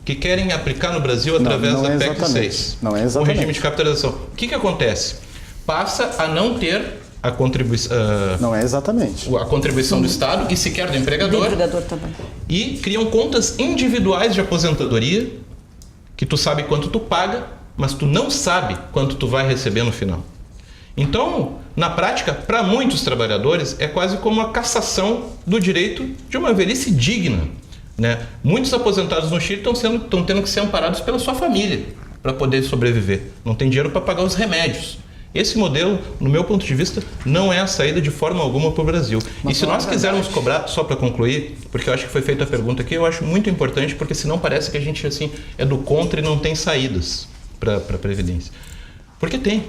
que querem aplicar no Brasil através da PEC 6. Não é exatamente. O regime de capitalização. O que acontece? Passa a não ter a contribuição. Não é exatamente. A contribuição do Estado e sequer do empregador. Do empregador também. E criam contas individuais de aposentadoria que tu sabe quanto tu paga, mas tu não sabe quanto tu vai receber no final. Então, na prática, para muitos trabalhadores, é quase como a cassação do direito de uma velhice digna, né? Muitos aposentados no Chile estão tendo que ser amparados pela sua família para poder sobreviver. Não tem dinheiro para pagar os remédios. Esse modelo, no meu ponto de vista, não é a saída de forma alguma para o Brasil. E se nós quisermos cobrar, só para concluir, porque eu acho que foi feita a pergunta aqui, eu acho muito importante, porque senão parece que a gente assim, é do contra e não tem saídas para a Previdência. Porque tem,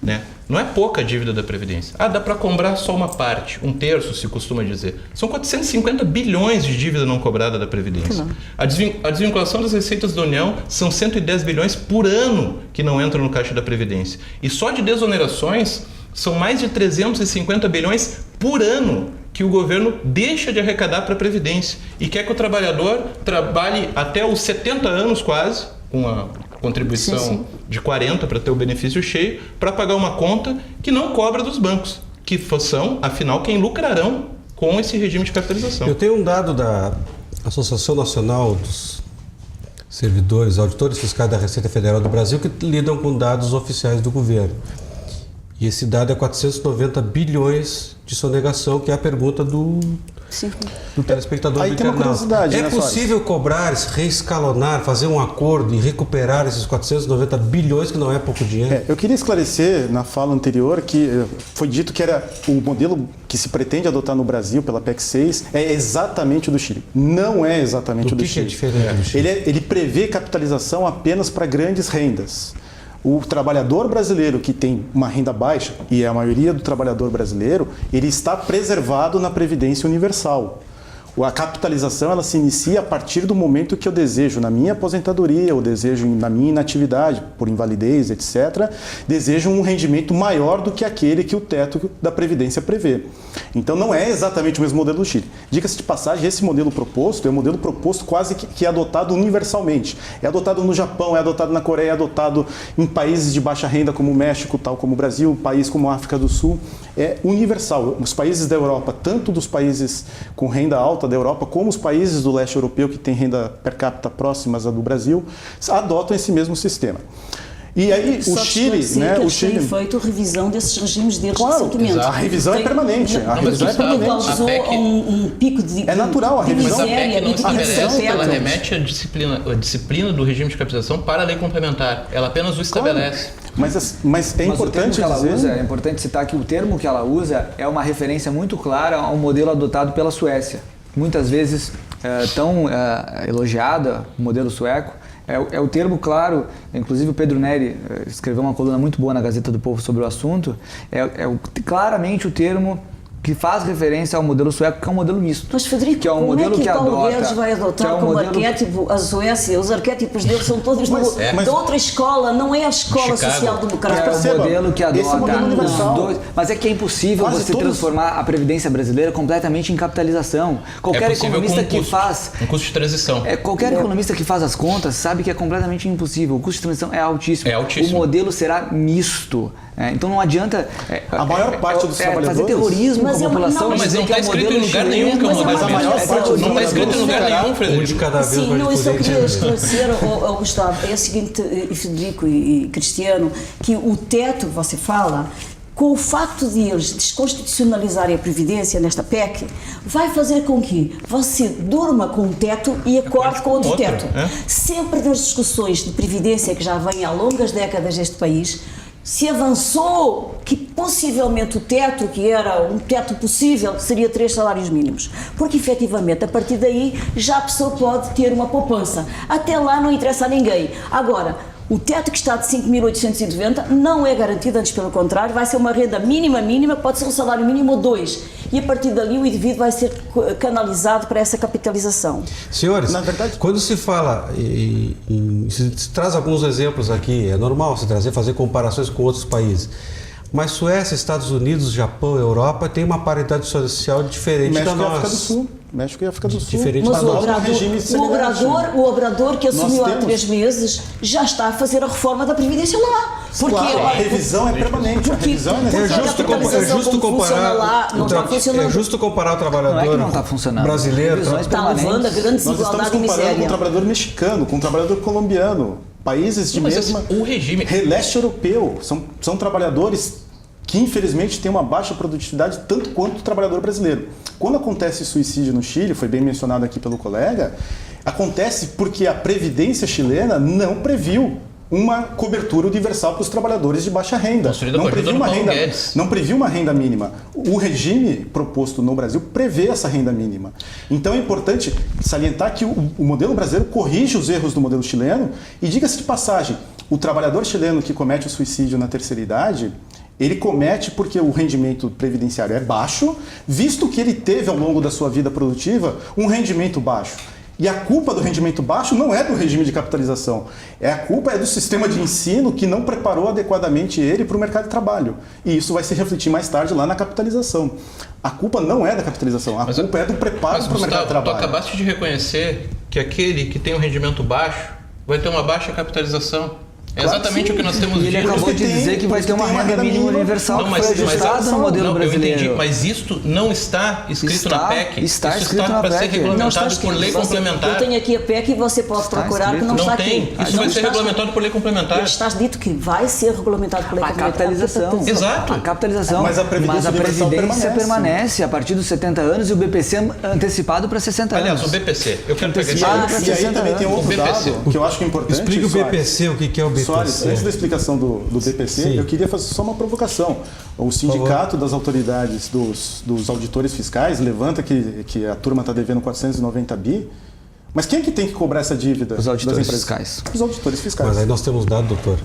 né? Não é pouca a dívida da Previdência. Dá para cobrar só uma parte, 1/3 se costuma dizer. São 450 bilhões de dívida não cobrada da Previdência. A desvinculação das receitas da União são 110 bilhões por ano que não entram no caixa da Previdência. E só de desonerações são mais de 350 bilhões por ano que o governo deixa de arrecadar para a Previdência e quer que o trabalhador trabalhe até os 70 anos quase, com a contribuição de 40 para ter o benefício cheio, para pagar uma conta que não cobra dos bancos, que são, afinal, quem lucrarão com esse regime de capitalização. Eu tenho um dado da Associação Nacional dos Servidores, Auditores Fiscais da Receita Federal do Brasil, que lidam com dados oficiais do governo. E esse dado é 490 bilhões de sonegação, que é a pergunta do telespectador. Aí do tem uma internauta. curiosidade, É né, possível cobrar, reescalonar, fazer um acordo e recuperar esses 490 bilhões, que não é pouco dinheiro? Eu queria esclarecer na fala anterior que foi dito que era o modelo que se pretende adotar no Brasil pela PEC 6 é exatamente o do Chile. Não é exatamente o do Chile. O que é diferente do Chile? Ele prevê capitalização apenas para grandes rendas. O trabalhador brasileiro que tem uma renda baixa, e é a maioria do trabalhador brasileiro, ele está preservado na Previdência Universal. A capitalização ela se inicia a partir do momento que eu desejo, na minha aposentadoria, eu desejo na minha inatividade, por invalidez, etc., desejo um rendimento maior do que aquele que o teto da Previdência prevê. Então não é exatamente o mesmo modelo do Chile. Diga-se de passagem, esse modelo proposto é um modelo proposto quase que é adotado universalmente. É adotado no Japão, é adotado na Coreia, é adotado em países de baixa renda como o México, tal como o Brasil, país como a África do Sul. É universal. Os países da Europa, tanto dos países com renda alta da Europa, como os países do leste europeu que têm renda per capita próximas à do Brasil, adotam esse mesmo sistema. E aí o Chile, né? O Chile tem feito revisão desses regimes deles recentemente. A revisão é permanente. A revisão é permanente. Causou um pico de é natural a revisão. Mas a PEC não estabelece, ela remete a disciplina do regime de capitalização para a lei complementar. Ela apenas o estabelece. Mas é importante dizer... É importante citar que o termo que ela usa é uma referência muito clara ao modelo adotado pela Suécia. Muitas vezes tão elogiada, o modelo sueco. É o termo claro, inclusive o Pedro Neri escreveu uma coluna muito boa na Gazeta do Povo sobre o assunto, claramente o termo que faz referência ao modelo sueco, que é um modelo misto. Mas, Frederico, que é um modelo que Paulo Guedes vai adotar como arquétipo a Suécia? Os arquétipos dele são todos da outra escola, não é a escola social-democrata. É o modelo que adota os dois. Mas é que é impossível você transformar a Previdência brasileira completamente em capitalização. Qualquer economista que faz... Um custo de transição. Qualquer economista que faz as contas sabe que é completamente impossível. O custo de transição é altíssimo. O modelo será misto. Então não adianta... a maior parte dos trabalhadores... fazer terrorismo com a população. Mas não está escrito em lugar nenhum que é o modelo. Não está escrito em lugar nenhum, Frederico. Sim, não, isso eu queria esclarecer, Gustavo, é o seguinte, e Frederico e Cristiano, que o teto, você fala, com o facto de eles desconstitucionalizarem a Previdência nesta PEC, vai fazer com que você durma com um teto e acorde com outro teto. Sempre nas discussões de Previdência que já vêm há longas décadas neste país, se avançou que possivelmente o teto, que era um teto possível, seria 3 salários mínimos. Porque efetivamente a partir daí já a pessoa pode ter uma poupança. Até lá não interessa a ninguém. Agora, o teto que está de 5.890 não é garantido, antes pelo contrário, vai ser uma renda mínima, pode ser um salário mínimo ou 2. E a partir dali o indivíduo vai ser canalizado para essa capitalização. Senhores, na verdade, quando se fala, se traz alguns exemplos aqui, é normal se trazer, fazer comparações com outros países. Mas Suécia, Estados Unidos, Japão, Europa tem uma paridade social diferente da nossa. África do Sul. México e África do Sul. Diferente mas da nossa. O Obrador que assumiu há 3 meses já está a fazer a reforma da Previdência lá. Porque a revisão é permanente. A revisão é necessária. É justo comparar o trabalhador brasileiro. Está levando a grande desigualdade e miséria. Nós estamos comparando com o trabalhador mexicano, com o trabalhador colombiano. Países de mesma... O regime... Leste europeu. São trabalhadores que infelizmente têm uma baixa produtividade tanto quanto o trabalhador brasileiro. Quando acontece suicídio no Chile, foi bem mencionado aqui pelo colega, acontece porque a Previdência chilena não previu uma cobertura universal para os trabalhadores de baixa renda. Não previu uma renda mínima. O regime proposto no Brasil prevê essa renda mínima. Então é importante salientar que o modelo brasileiro corrige os erros do modelo chileno e, diga-se de passagem, o trabalhador chileno que comete o suicídio na terceira idade, ele comete porque o rendimento previdenciário é baixo, visto que ele teve ao longo da sua vida produtiva um rendimento baixo. E a culpa do rendimento baixo não é do regime de capitalização. A culpa é do sistema de ensino que não preparou adequadamente ele para o mercado de trabalho. E isso vai se refletir mais tarde lá na capitalização. A culpa não é da capitalização, culpa é do preparo para o mercado de trabalho. Tu acabaste de reconhecer que aquele que tem um rendimento baixo vai ter uma baixa capitalização. É exatamente o que nós temos dito. Ele acabou de dizer que vai ter uma renda mínima universal que foi ajustada no modelo brasileiro. Eu entendi, mas isto não está escrito na PEC. Está escrito na PEC. Para ser regulamentado por lei complementar. Eu tenho aqui a PEC e você pode procurar que não está aqui. Isso vai ser regulamentado por lei complementar. Está dito que vai ser regulamentado por lei complementar. A capitalização. Exato. A capitalização. Mas a Previdência permanece a partir dos 70 anos e o BPC antecipado para 60 anos. Aliás, o BPC. Eu quero pegar esse E aí também tem outro dado que eu acho que é importante. Explica o BPC, o que é o BPC. Soares, antes da explicação do BPC, eu queria fazer só uma provocação. O Sindicato das Autoridades dos Auditores Fiscais levanta que a turma está devendo 490 bi, mas quem é que tem que cobrar essa dívida? Os auditores fiscais. Os auditores fiscais. Mas aí nós temos dado, doutor,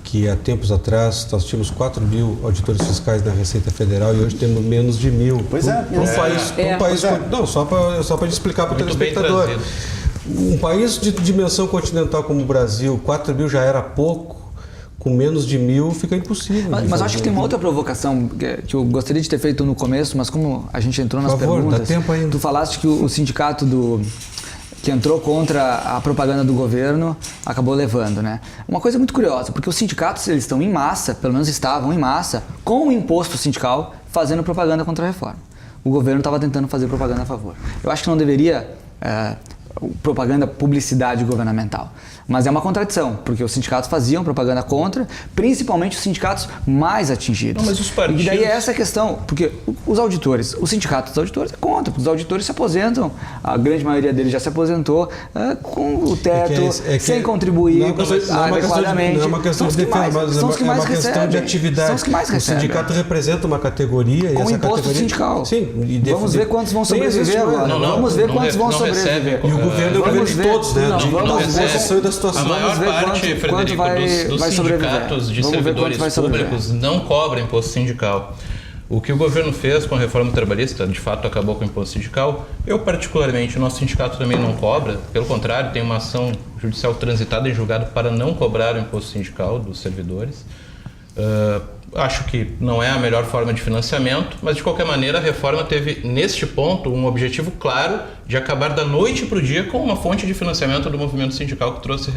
que há tempos atrás nós tínhamos 4 mil auditores fiscais na Receita Federal e hoje temos menos de 1.000. Pois é. Um país não, só para explicar para o telespectador. Um país de dimensão continental como o Brasil, 4 mil já era pouco, com menos de 1.000 fica impossível. Mas acho que tem uma outra provocação que eu gostaria de ter feito no começo, mas como a gente entrou nas perguntas, dá tempo ainda. Tu falaste que o sindicato que entrou contra a propaganda do governo acabou levando, né? Uma coisa muito curiosa, porque os sindicatos eles estão em massa, pelo menos estavam em massa, com o imposto sindical fazendo propaganda contra a reforma. O governo estava tentando fazer propaganda a favor. Eu acho que não deveria propaganda, publicidade governamental. Mas é uma contradição, porque os sindicatos faziam propaganda contra, principalmente os sindicatos mais atingidos. Não, mas os partidos... E daí é essa questão, porque os auditores, o sindicato dos auditores é contra, porque os auditores se aposentam, a grande maioria deles já se aposentou com o teto, sem contribuir adequadamente. Não é uma questão de defesa, mas é uma questão de atividade. São os que mais recebem. O sindicato representa uma categoria. Com e essa imposto categoria, sindical. Sim. Vamos ver quantos vão sobreviver agora. Vamos ver quantos vão sobreviver. E o governo é o governo de todos, né? Vamos ver da situação. A maior parte, Frederico, dos sindicatos de servidores públicos não cobram imposto sindical. O que o governo fez com a reforma trabalhista, de fato, acabou com o imposto sindical. Eu, particularmente, o nosso sindicato também não cobra. Pelo contrário, tem uma ação judicial transitada em julgado para não cobrar o imposto sindical dos servidores. Acho que não é a melhor forma de financiamento, mas de qualquer maneira a reforma teve, neste ponto, um objetivo claro de acabar da noite para o dia com uma fonte de financiamento do movimento sindical que trouxe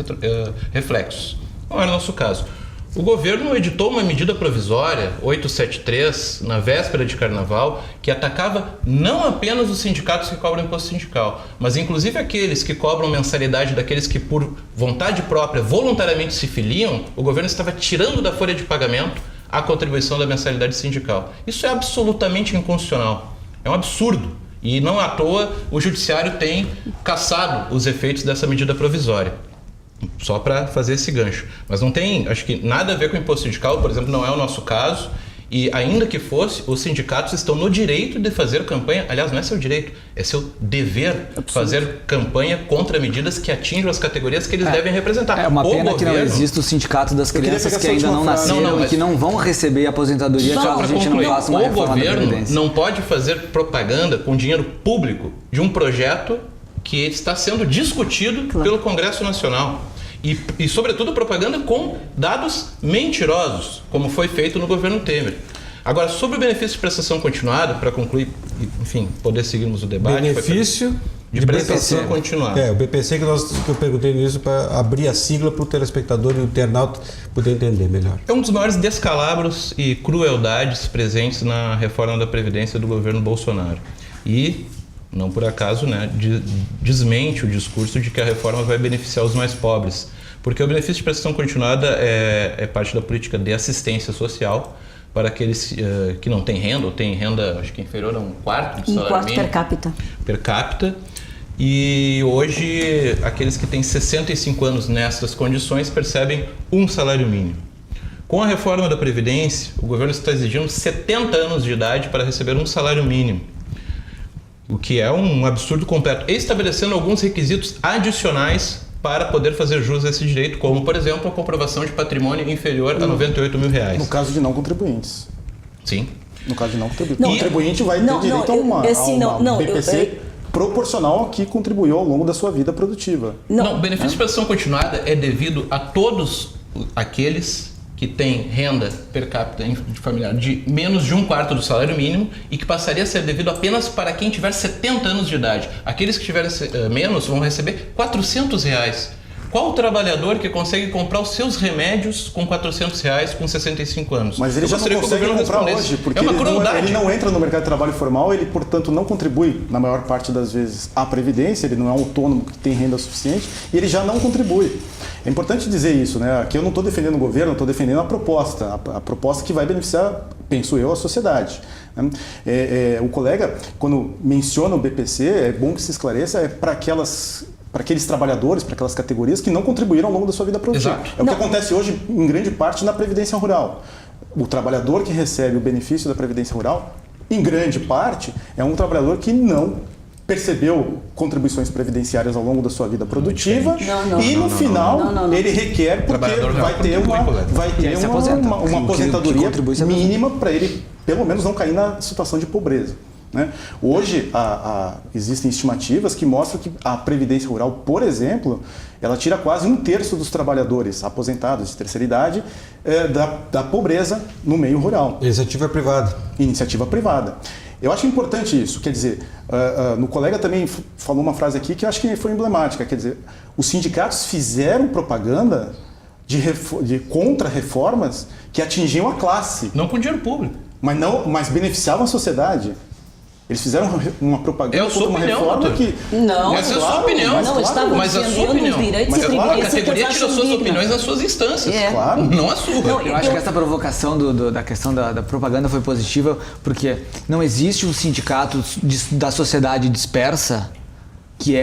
reflexos. Não era o nosso caso. O governo editou uma medida provisória, 873, na véspera de Carnaval, que atacava não apenas os sindicatos que cobram imposto sindical, mas inclusive aqueles que cobram mensalidade daqueles que, por vontade própria, voluntariamente se filiam. O governo estava tirando da folha de pagamento a contribuição da mensalidade sindical. Isso é absolutamente inconstitucional. É um absurdo. E não à toa o judiciário tem cassado os efeitos dessa medida provisória. Só para fazer esse gancho. Mas não tem, acho que, nada a ver com o imposto sindical, por exemplo, não é o nosso caso. E ainda que fosse, os sindicatos estão no direito de fazer campanha. Aliás, não é seu direito, é seu dever fazer campanha contra medidas que atinjam as categorias que eles devem representar. É uma pena que não exista o sindicato das crianças que ainda não nasceram e que não vão receber a aposentadoria caso a gente não faça uma reforma da Previdência. O governo não pode fazer propaganda com dinheiro público de um projeto que está sendo discutido pelo Congresso Nacional. E, sobretudo, propaganda com dados mentirosos, como foi feito no governo Temer. Agora, sobre o benefício de prestação continuada, para concluir, enfim, poder seguirmos o debate... Benefício de prestação continuada. O BPC que eu perguntei nisso para abrir a sigla para o telespectador e o internauta poder entender melhor. É um dos maiores descalabros e crueldades presentes na reforma da Previdência do governo Bolsonaro. E... não por acaso, né, desmente o discurso de que a reforma vai beneficiar os mais pobres. Porque o benefício de prestação continuada é parte da política de assistência social para aqueles que não têm renda, ou têm renda, acho que inferior a 1/4 do salário mínimo. per capita. Per capita. E hoje, aqueles que têm 65 anos nessas condições percebem um salário mínimo. Com a reforma da Previdência, o governo está exigindo 70 anos de idade para receber um salário mínimo. O que é um absurdo completo, estabelecendo alguns requisitos adicionais para poder fazer jus a esse direito, como, por exemplo, a comprovação de patrimônio inferior a R$98 mil. No caso de não contribuintes. Sim. No caso de não contribuinte. O contribuinte vai ter direito a uma BPC proporcional ao que contribuiu ao longo da sua vida produtiva. Não, o benefício de prestação continuada é devido a todos aqueles que têm renda per capita familiar de menos de 1/4 do salário mínimo e que passaria a ser devido apenas para quem tiver 70 anos de idade. Aqueles que tiverem menos vão receber R$400. Qual o trabalhador que consegue comprar os seus remédios com R$400 com 65 anos? Mas ele já não consegue comprar hoje, porque ele não entra no mercado de trabalho formal, ele, portanto, não contribui, na maior parte das vezes, à Previdência, ele não é um autônomo que tem renda suficiente e ele já não contribui. É importante dizer isso, né? Aqui eu não estou defendendo o governo, estou defendendo a proposta que vai beneficiar, penso eu, a sociedade. O colega, quando menciona o BPC, é bom que se esclareça, para aqueles trabalhadores, para aquelas categorias que não contribuíram ao longo da sua vida produtiva. Exato. É o que acontece hoje, em grande parte, na Previdência Rural. O trabalhador que recebe o benefício da Previdência Rural, em grande parte, é um trabalhador que não percebeu contribuições previdenciárias ao longo da sua vida produtiva e no final ele requer porque vai ter uma aposentadoria mínima para ele pelo menos não cair na situação de pobreza. Né? Hoje existem estimativas que mostram que a Previdência Rural, por exemplo, ela tira quase 1/3 dos trabalhadores aposentados de terceira idade da pobreza no meio rural. Iniciativa privada. Iniciativa privada. Eu acho importante isso, quer dizer, no colega também falou uma frase aqui que eu acho que foi emblemática, quer dizer, os sindicatos fizeram propaganda de contra-reformas que atingiam a classe. Não com dinheiro público. Mas beneficiavam a sociedade. Eles fizeram uma propaganda contra uma reforma que... Não, mas é a sua opinião. Não, estavam defendendo os direitos e a categoria tira suas opiniões das suas instâncias. Claro. Não a sua. Não, eu acho que essa provocação da questão da propaganda foi positiva, porque não existe um sindicato da sociedade dispersa que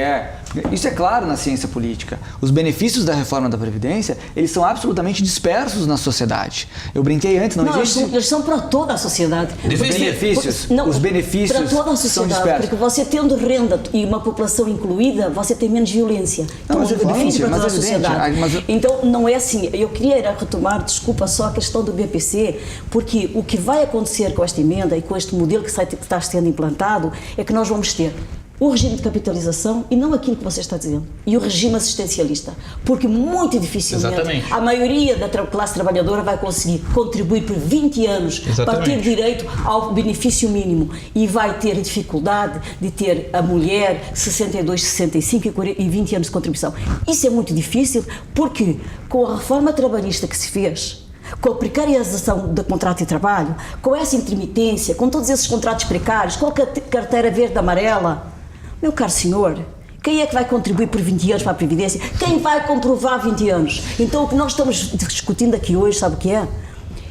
isso é claro na ciência política. Os benefícios da reforma da Previdência, eles são absolutamente dispersos na sociedade. Eu brinquei antes, não existe... Eles são para toda a sociedade. Os benefícios para toda a sociedade, são dispersos. Porque você tendo renda e uma população incluída, você tem menos violência. Então, é benefício para toda a sociedade. Então, não é assim. Eu queria retomar, desculpa, só a questão do BPC, porque o que vai acontecer com esta emenda e com este modelo que está sendo implantado é que nós vamos ter o regime de capitalização e não aquilo que você está dizendo, e o regime assistencialista, porque muito dificilmente a maioria da classe trabalhadora vai conseguir contribuir por 20 anos para ter direito ao benefício mínimo e vai ter dificuldade de ter a mulher 62, 65 e 20 anos de contribuição. Isso é muito difícil porque com a reforma trabalhista que se fez, com a precarização do contrato de trabalho, com essa intermitência, com todos esses contratos precários, com a carteira verde e amarela, meu caro senhor, quem é que vai contribuir por 20 anos para a Previdência? Quem vai comprovar 20 anos? Então o que nós estamos discutindo aqui hoje, sabe o que é?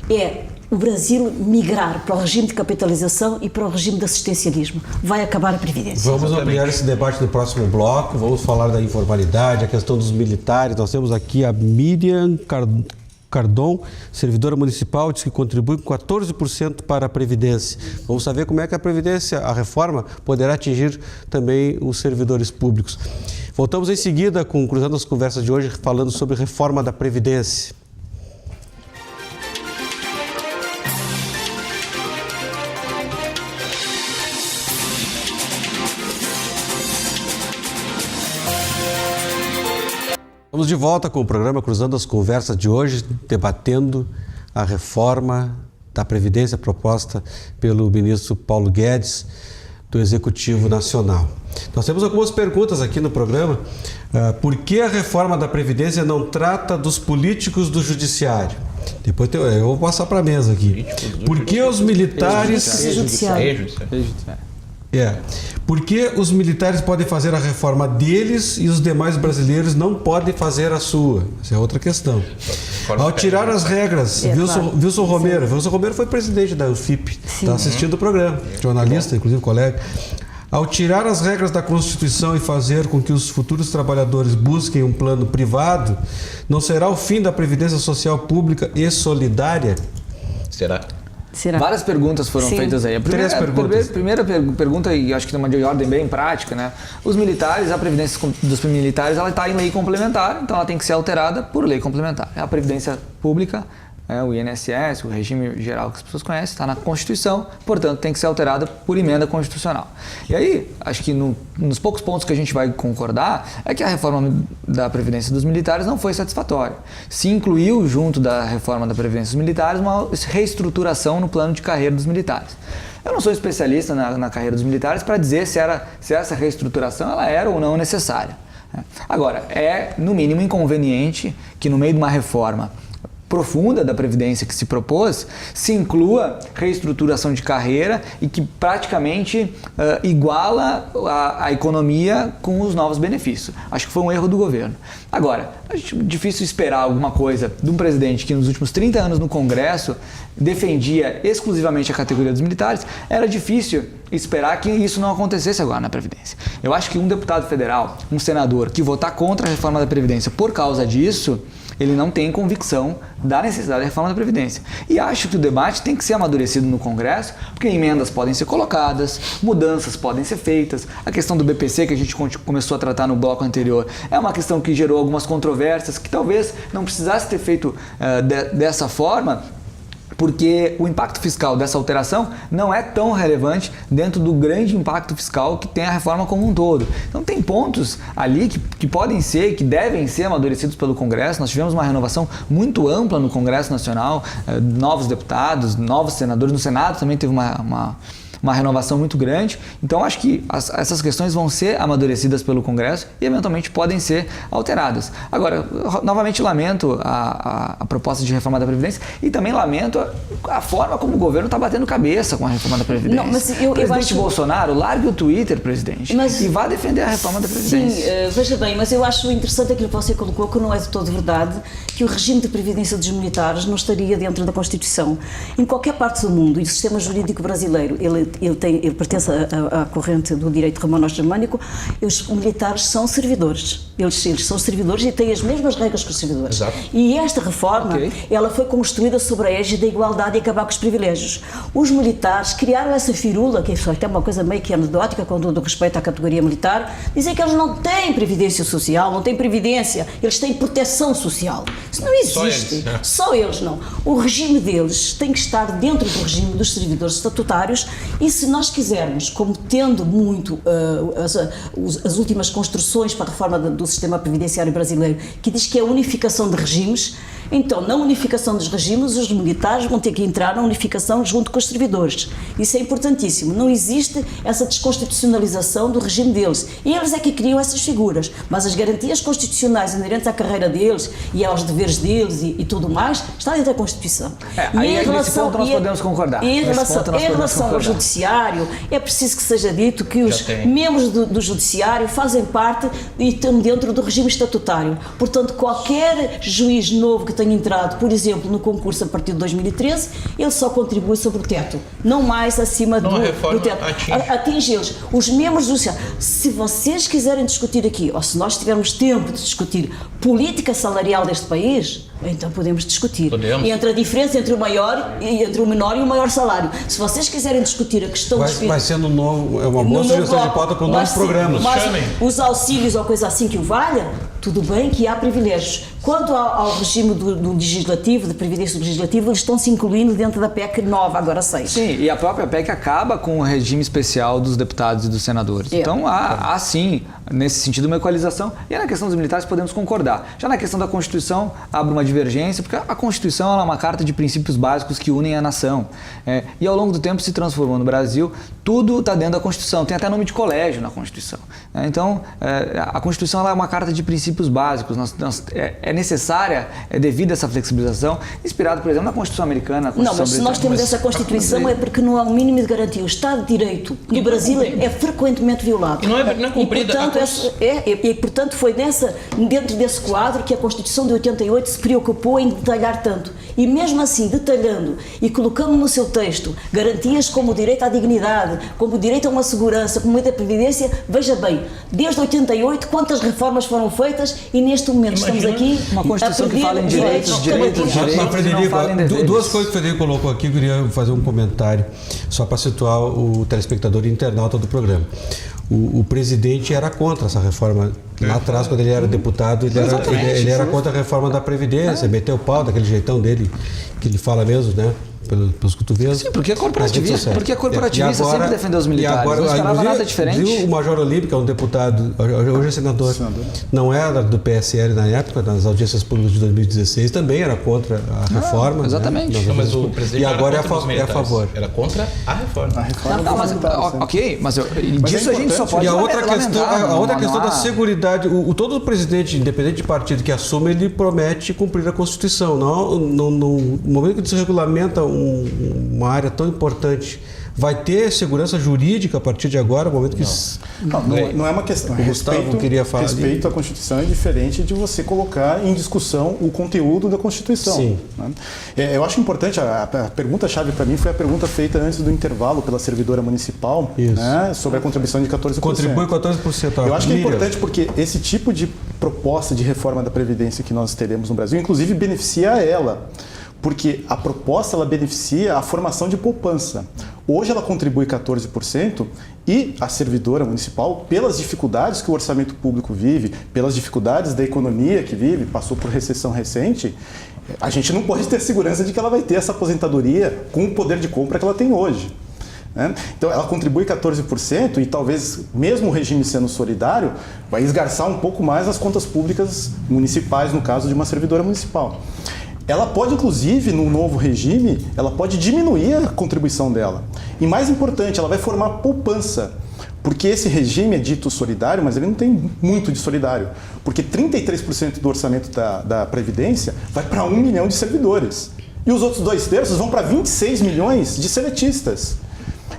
É o Brasil migrar para o regime de capitalização e para o regime de assistencialismo. Vai acabar a Previdência. Vamos ampliar esse debate no próximo bloco, vamos falar da informalidade, a questão dos militares. Nós temos aqui a Miriam Cardon, servidora municipal, diz que contribui com 14% para a Previdência. Vamos saber como é que a Previdência, a reforma, poderá atingir também os servidores públicos. Voltamos em seguida, cruzando as conversas de hoje, falando sobre reforma da Previdência. Estamos de volta com o programa Cruzando as Conversas de hoje, debatendo a reforma da Previdência proposta pelo ministro Paulo Guedes, do Executivo Nacional. Nós temos algumas perguntas aqui no programa. Por que a reforma da Previdência não trata dos políticos do Judiciário? Depois eu vou passar para a mesa aqui. Por que os militares... Por que os militares podem fazer a reforma deles e os demais brasileiros não podem fazer a sua? Essa é outra questão. Ao tirar as regras, Wilson Romero foi presidente da UFIP, está assistindo o programa, jornalista, inclusive colega. Ao tirar as regras da Constituição e fazer com que os futuros trabalhadores busquem um plano privado, não será o fim da Previdência Social Pública e Solidária? Será? Várias perguntas foram feitas aí. A primeira pergunta, e acho que é uma de ordem bem prática, né? Os militares, a Previdência dos militares, ela está em lei complementar, então ela tem que ser alterada por lei complementar. A Previdência Pública, o INSS, o regime geral que as pessoas conhecem, está na Constituição, portanto tem que ser alterada por emenda constitucional. E aí, acho que nos poucos pontos que a gente vai concordar, é que a reforma da Previdência dos militares não foi satisfatória. Se incluiu, junto da reforma da Previdência dos militares, uma reestruturação no plano de carreira dos militares. Eu não sou especialista na carreira dos militares para dizer se essa reestruturação ela era ou não necessária. Agora, é no mínimo inconveniente que no meio de uma reforma profunda da Previdência que se propôs, se inclua reestruturação de carreira e que praticamente iguala a economia com os novos benefícios. Acho que foi um erro do governo. Agora, acho difícil esperar alguma coisa de um presidente que nos últimos 30 anos no Congresso defendia exclusivamente a categoria dos militares. Era difícil esperar que isso não acontecesse agora na Previdência. Eu acho que um deputado federal, um senador que votar contra a reforma da Previdência por causa disso, ele não tem convicção da necessidade da reforma da Previdência. E acho que o debate tem que ser amadurecido no Congresso, porque emendas podem ser colocadas, mudanças podem ser feitas. A questão do BPC, que a gente começou a tratar no bloco anterior, é uma questão que gerou algumas controvérsias, que talvez não precisasse ter feito dessa forma, porque o impacto fiscal dessa alteração não é tão relevante dentro do grande impacto fiscal que tem a reforma como um todo. Então tem pontos ali que podem ser, que devem ser amadurecidos pelo Congresso. Nós tivemos uma renovação muito ampla no Congresso Nacional, novos deputados, novos senadores. No Senado também teve uma renovação muito grande. Então acho que essas questões vão ser amadurecidas pelo Congresso e eventualmente podem ser alteradas. Agora, novamente lamento a proposta de reforma da Previdência e também lamento a forma como o governo está batendo cabeça com a reforma da Previdência. Não, mas o presidente Bolsonaro, largue o Twitter, presidente, e vá defender a reforma da Previdência. Sim, veja bem, mas eu acho interessante aquilo que você colocou, que não é de todo verdade, que o regime de previdência dos militares não estaria dentro da Constituição. Em qualquer parte do mundo, e o sistema jurídico brasileiro, ele pertence à corrente do direito romano-germânico, os militares são servidores. Eles são servidores e têm as mesmas regras que os servidores. Exato. E esta reforma, ela foi construída sobre a égide da igualdade e acabar com os privilégios. Os militares criaram essa firula, que é até uma coisa meio que anedótica, com todo o respeito à categoria militar, dizem que eles não têm previdência social, não têm previdência, eles têm proteção social. Isso não existe. Só eles não. O regime deles tem que estar dentro do regime dos servidores estatutários e se nós quisermos, como tendo muito as últimas construções para a reforma do sistema previdenciário brasileiro, que diz que é a unificação de regimes, então, na unificação dos regimes, os militares vão ter que entrar na unificação junto com os servidores. Isso é importantíssimo. Não existe essa desconstitucionalização do regime deles. E eles é que criam essas figuras. Mas as garantias constitucionais inerentes à carreira deles e aos deveres deles e tudo mais, está dentro da Constituição. Nesse ponto nós podemos concordar. Em relação ao Judiciário, é preciso que seja dito que os membros do Judiciário fazem parte e estão dentro do regime estatutário. Portanto, qualquer juiz novo que tenha entrado, por exemplo, no concurso a partir de 2013, ele só contribui sobre o teto, não mais acima do teto. Atinge eles. Os membros do Judiciário. Se vocês quiserem discutir aqui, ou se nós tivermos tempo de discutir política salarial deste país, então podemos discutir. Entre a diferença entre o menor e o maior salário. Se vocês quiserem discutir a questão vai sendo uma boa sugestão de pauta para o novo programa. Os auxílios ou coisa assim que o valha, tudo bem que há privilégios. Quanto ao regime do legislativo, de previdência legislativa, eles estão se incluindo dentro da PEC nova, agora 6. Sim, e a própria PEC acaba com o regime especial dos deputados e dos senadores. Então há sim, nesse sentido, uma equalização. E na questão dos militares podemos concordar. Já na questão da Constituição, abre uma divergência, porque a Constituição ela é uma carta de princípios básicos que unem a nação. E ao longo do tempo se transformou no Brasil, tudo está dentro da Constituição. Tem até nome de colégio na Constituição. Então, a Constituição ela é uma carta de princípios básicos. É necessária, é devida essa flexibilização, inspirado, por exemplo, na Constituição americana. Não, mas se nós temos essa Constituição é porque não há um mínimo de garantia. O Estado de Direito no Brasil é frequentemente violado. E não é cumprida. E, portanto, foi dentro desse quadro que a Constituição de 88 se preocupou em detalhar tanto. E mesmo assim, detalhando e colocando no seu texto garantias como o direito à dignidade, como o direito a uma segurança, como o direito à previdência, veja bem, desde 88 quantas reformas foram feitas e neste momento estamos aqui uma Constituição que fala em direitos. Duas coisas que o Frederico colocou aqui, eu queria fazer um comentário só para situar o telespectador e internauta do programa. O presidente era contra essa reforma. Lá atrás, quando ele era deputado, ele era contra a reforma da Previdência, meteu o pau daquele jeitão dele, que ele fala mesmo, né? Pelos cotovelos. Sim, porque é corporativista. Porque é corporativista, sempre defendeu os militares. Agora, não esperava nada diferente. O Major Olímpio, que é um deputado, hoje é senador, não era do PSL na época, nas audiências públicas de 2016, também era contra a reforma. Exatamente. Né? Mas o presidente e agora é a favor. Era contra a reforma. Mas disso a gente só pode. E a outra questão da seguridade. Todo presidente, independente de partido que assume, ele promete cumprir a Constituição. No momento que desregulamenta uma área tão importante vai ter segurança jurídica a partir de agora, no momento que... Não é uma questão. O Gustavo queria falar. Respeito à Constituição é diferente de você colocar em discussão o conteúdo da Constituição. Sim. Né? Eu acho importante, a pergunta-chave para mim foi a pergunta feita antes do intervalo pela servidora municipal, né, sobre a contribuição de 14%. Contribui 14%. Eu acho que é importante porque esse tipo de proposta de reforma da Previdência que nós teremos no Brasil, inclusive, beneficia a ela. Porque a proposta ela beneficia a formação de poupança. Hoje ela contribui 14% e a servidora municipal, pelas dificuldades que o orçamento público vive, pelas dificuldades da economia que vive, passou por recessão recente, a gente não pode ter segurança de que ela vai ter essa aposentadoria com o poder de compra que ela tem hoje. Então ela contribui 14% e talvez, mesmo o regime sendo solidário, vai esgarçar um pouco mais as contas públicas municipais, no caso de uma servidora municipal. Ela pode, inclusive, no novo regime, ela pode diminuir a contribuição dela. E mais importante, ela vai formar poupança. Porque esse regime é dito solidário, mas ele não tem muito de solidário. Porque 33% do orçamento da Previdência vai para 1 milhão de servidores. E os outros 2/3 vão para 26 milhões de seletistas.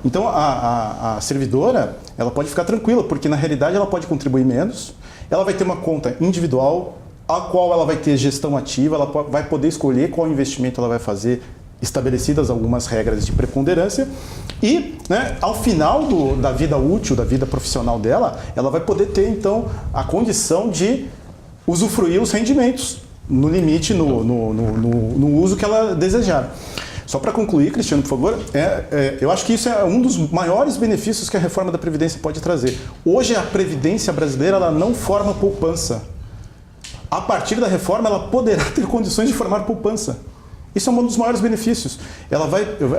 Então, a servidora, ela pode ficar tranquila, porque na realidade ela pode contribuir menos, ela vai ter uma conta individual, a qual ela vai ter gestão ativa, ela vai poder escolher qual investimento ela vai fazer, estabelecidas algumas regras de preponderância, e, né, ao final da vida útil, da vida profissional dela, ela vai poder ter, então, a condição de usufruir os rendimentos, no limite, no uso que ela desejar. Só para concluir, Cristiano, por favor, eu acho que isso é um dos maiores benefícios que a reforma da Previdência pode trazer. Hoje, a Previdência brasileira ela não forma poupança. A partir da reforma, ela poderá ter condições de formar poupança. Isso é um dos maiores benefícios.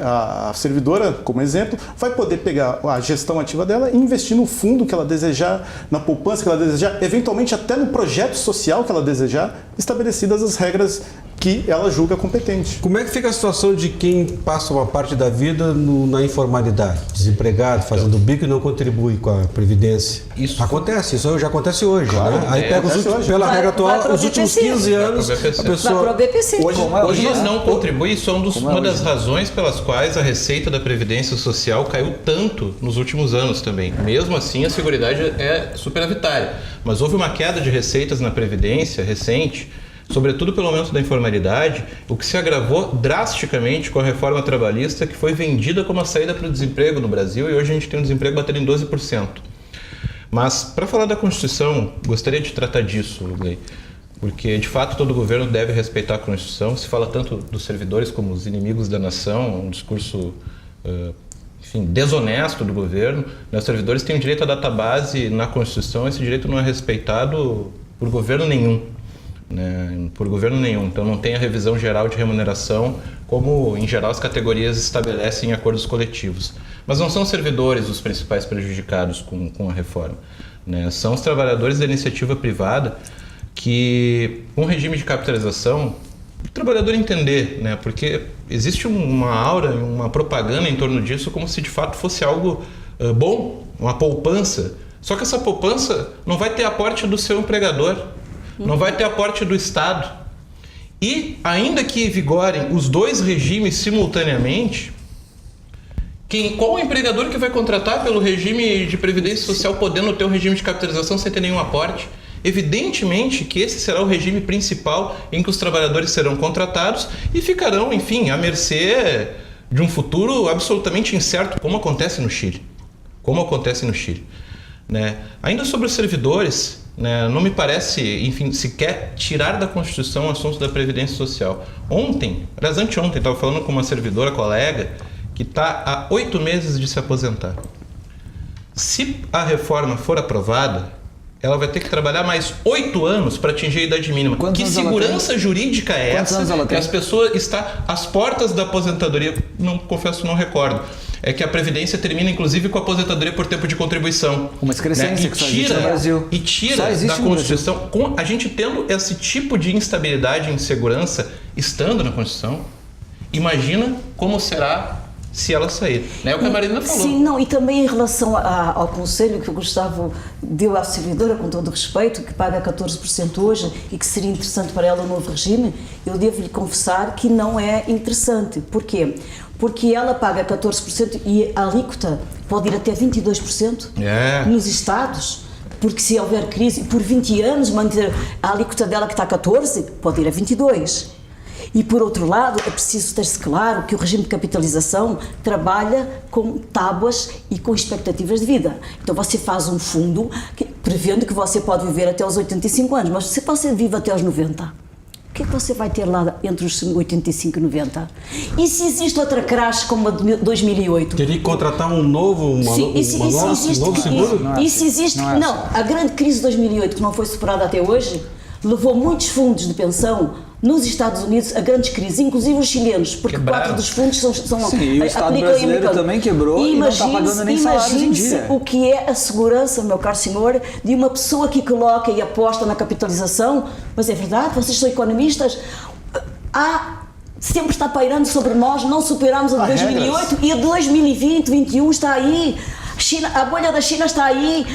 A servidora, como exemplo, vai poder pegar a gestão ativa dela e investir no fundo que ela desejar, na poupança que ela desejar, eventualmente até no projeto social que ela desejar, estabelecidas as regras que ela julga competente. Como é que fica a situação de quem passa uma parte da vida na informalidade? Desempregado, fazendo bico e não contribui com a Previdência. Isso acontece, isso já acontece hoje. Claro, né? Aí pega pela regra atual, os últimos 15 anos, a pessoa... Vai pro BPC. Hoje não contribui, isso é uma das razões pelas quais a receita da Previdência Social caiu tanto nos últimos anos também. Mesmo assim, a Seguridade é superavitária. Mas houve uma queda de receitas na Previdência recente, sobretudo pelo aumento da informalidade, o que se agravou drasticamente com a reforma trabalhista, que foi vendida como a saída para o desemprego no Brasil, e hoje a gente tem um desemprego batendo em 12%. Mas, para falar da Constituição, gostaria de tratar disso, Gley, porque, de fato, todo governo deve respeitar a Constituição. Se fala tanto dos servidores como os inimigos da nação, um discurso, desonesto do governo. Os servidores têm o direito à database na Constituição, esse direito não é respeitado por governo nenhum. Então não tem a revisão geral de remuneração, como em geral as categorias estabelecem em acordos coletivos. Mas não são os servidores os principais prejudicados com a reforma, né? São os trabalhadores da iniciativa privada que, com o regime de capitalização, o trabalhador entender, né? Porque existe uma aura, uma propaganda em torno disso como se de fato fosse algo bom, uma poupança. Só que essa poupança não vai ter aporte do seu empregador, não vai ter aporte do Estado. E, ainda que vigorem os dois regimes simultaneamente, qual o empregador que vai contratar pelo regime de previdência social podendo ter um regime de capitalização sem ter nenhum aporte? Evidentemente que esse será o regime principal em que os trabalhadores serão contratados e ficarão, enfim, à mercê de um futuro absolutamente incerto, como acontece no Chile. Né? Ainda sobre os servidores, né, não me parece, enfim, sequer tirar da Constituição o assunto da Previdência Social. Anteontem, estava falando com uma servidora colega que está há 8 meses de se aposentar. Se a reforma for aprovada, ela vai ter que trabalhar mais 8 anos para atingir a idade mínima. Que segurança jurídica é essa? Que as pessoas estão às portas da aposentadoria, confesso, não recordo. É que a Previdência termina, inclusive, com a aposentadoria por tempo de contribuição. Uma excrescência, né? Que só existe no Brasil. E tira da Constituição. Com a gente tendo esse tipo de instabilidade e insegurança estando na Constituição, imagina como será se ela sair. É o que a Marina falou. Sim, não, e também em relação ao conselho que o Gustavo deu à servidora, com todo o respeito, que paga 14% hoje e que seria interessante para ela o novo regime, eu devo-lhe confessar que não é interessante. Porquê? Porque ela paga 14% e a alíquota pode ir até 22% nos Estados. Porque se houver crise, por 20 anos, manter a alíquota dela que está a 14%, pode ir a 22%. E, por outro lado, é preciso ter-se claro que o regime de capitalização trabalha com tábuas e com expectativas de vida. Então, você faz um fundo prevendo que você pode viver até os 85 anos, mas se você vive até os 90, o que é que você vai ter lá entre os 85 e 90? E se existe outra crash como a de 2008? Teria que contratar um novo, novo seguro? Não, a grande crise de 2008, que não foi superada até hoje, levou muitos fundos de pensão nos Estados Unidos a grandes crises, inclusive os chilenos, porque 4 dos fundos são Sim, e o Estado brasileiro também quebrou e não está pagando nem salários em dia. O que é a segurança, meu caro senhor, de uma pessoa que coloca e aposta na capitalização, mas é verdade, vocês são economistas, sempre está pairando sobre nós, não superamos a de 2008 e a de 2020, 2021 está aí. A bolha da China está aí.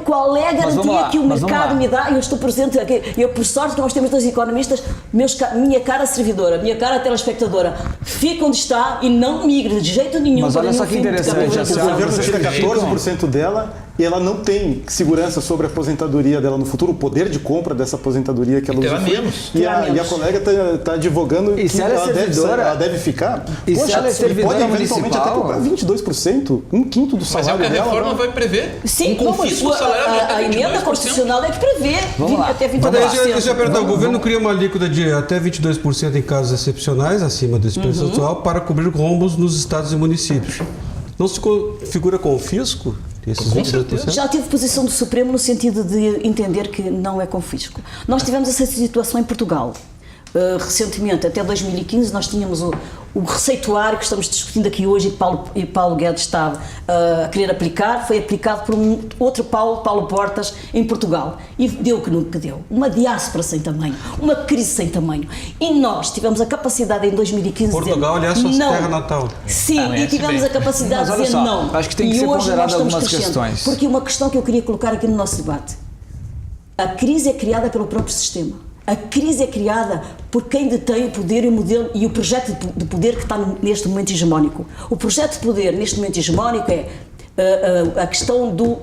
Qual é a garantia que o mercado me dá? Eu estou presente aqui. Por sorte que nós temos 2 economistas, minha cara servidora, minha cara telespectadora, fica onde está e não migre de jeito nenhum. Mas olha só que interessante. O governo tira 14% dela e ela não tem segurança sobre a aposentadoria dela no futuro, o poder de compra dessa aposentadoria que ela usufrui. E a colega está advogando que ela deve ficar. E se ela é servidora pode eventualmente até cobrar 22%, um quinto do salário. Mas é o que a reforma vai prever. Sim, confisco salarial a emenda constitucional é que prevê até 22%. Mas eu ia perguntar, o governo cria uma alíquota de até 22% em casos excepcionais, acima desse preço atual, para cobrir rombos nos estados e municípios. Não se configura confisco? Já tive posição do Supremo no sentido de entender que não é confisco. Nós tivemos essa situação em Portugal. Recentemente, até 2015, nós tínhamos o receituário que estamos discutindo aqui hoje e Paulo Guedes está a querer aplicar, foi aplicado por um outro Paulo Portas em Portugal e deu o que deu. Uma diáspora sem tamanho, uma crise sem tamanho. E nós tivemos a capacidade em 2015 Portugal, de dizer aliás, sua não. Terra natal. Sim, e tivemos a capacidade de dizer não. Acho que tem que ser ponderado algumas questões. Porque uma questão que eu queria colocar aqui no nosso debate. A crise é criada pelo próprio sistema. A crise é criada por quem detém o poder e o modelo e o projeto de poder que está neste momento hegemónico. O projeto de poder neste momento hegemónico é a questão do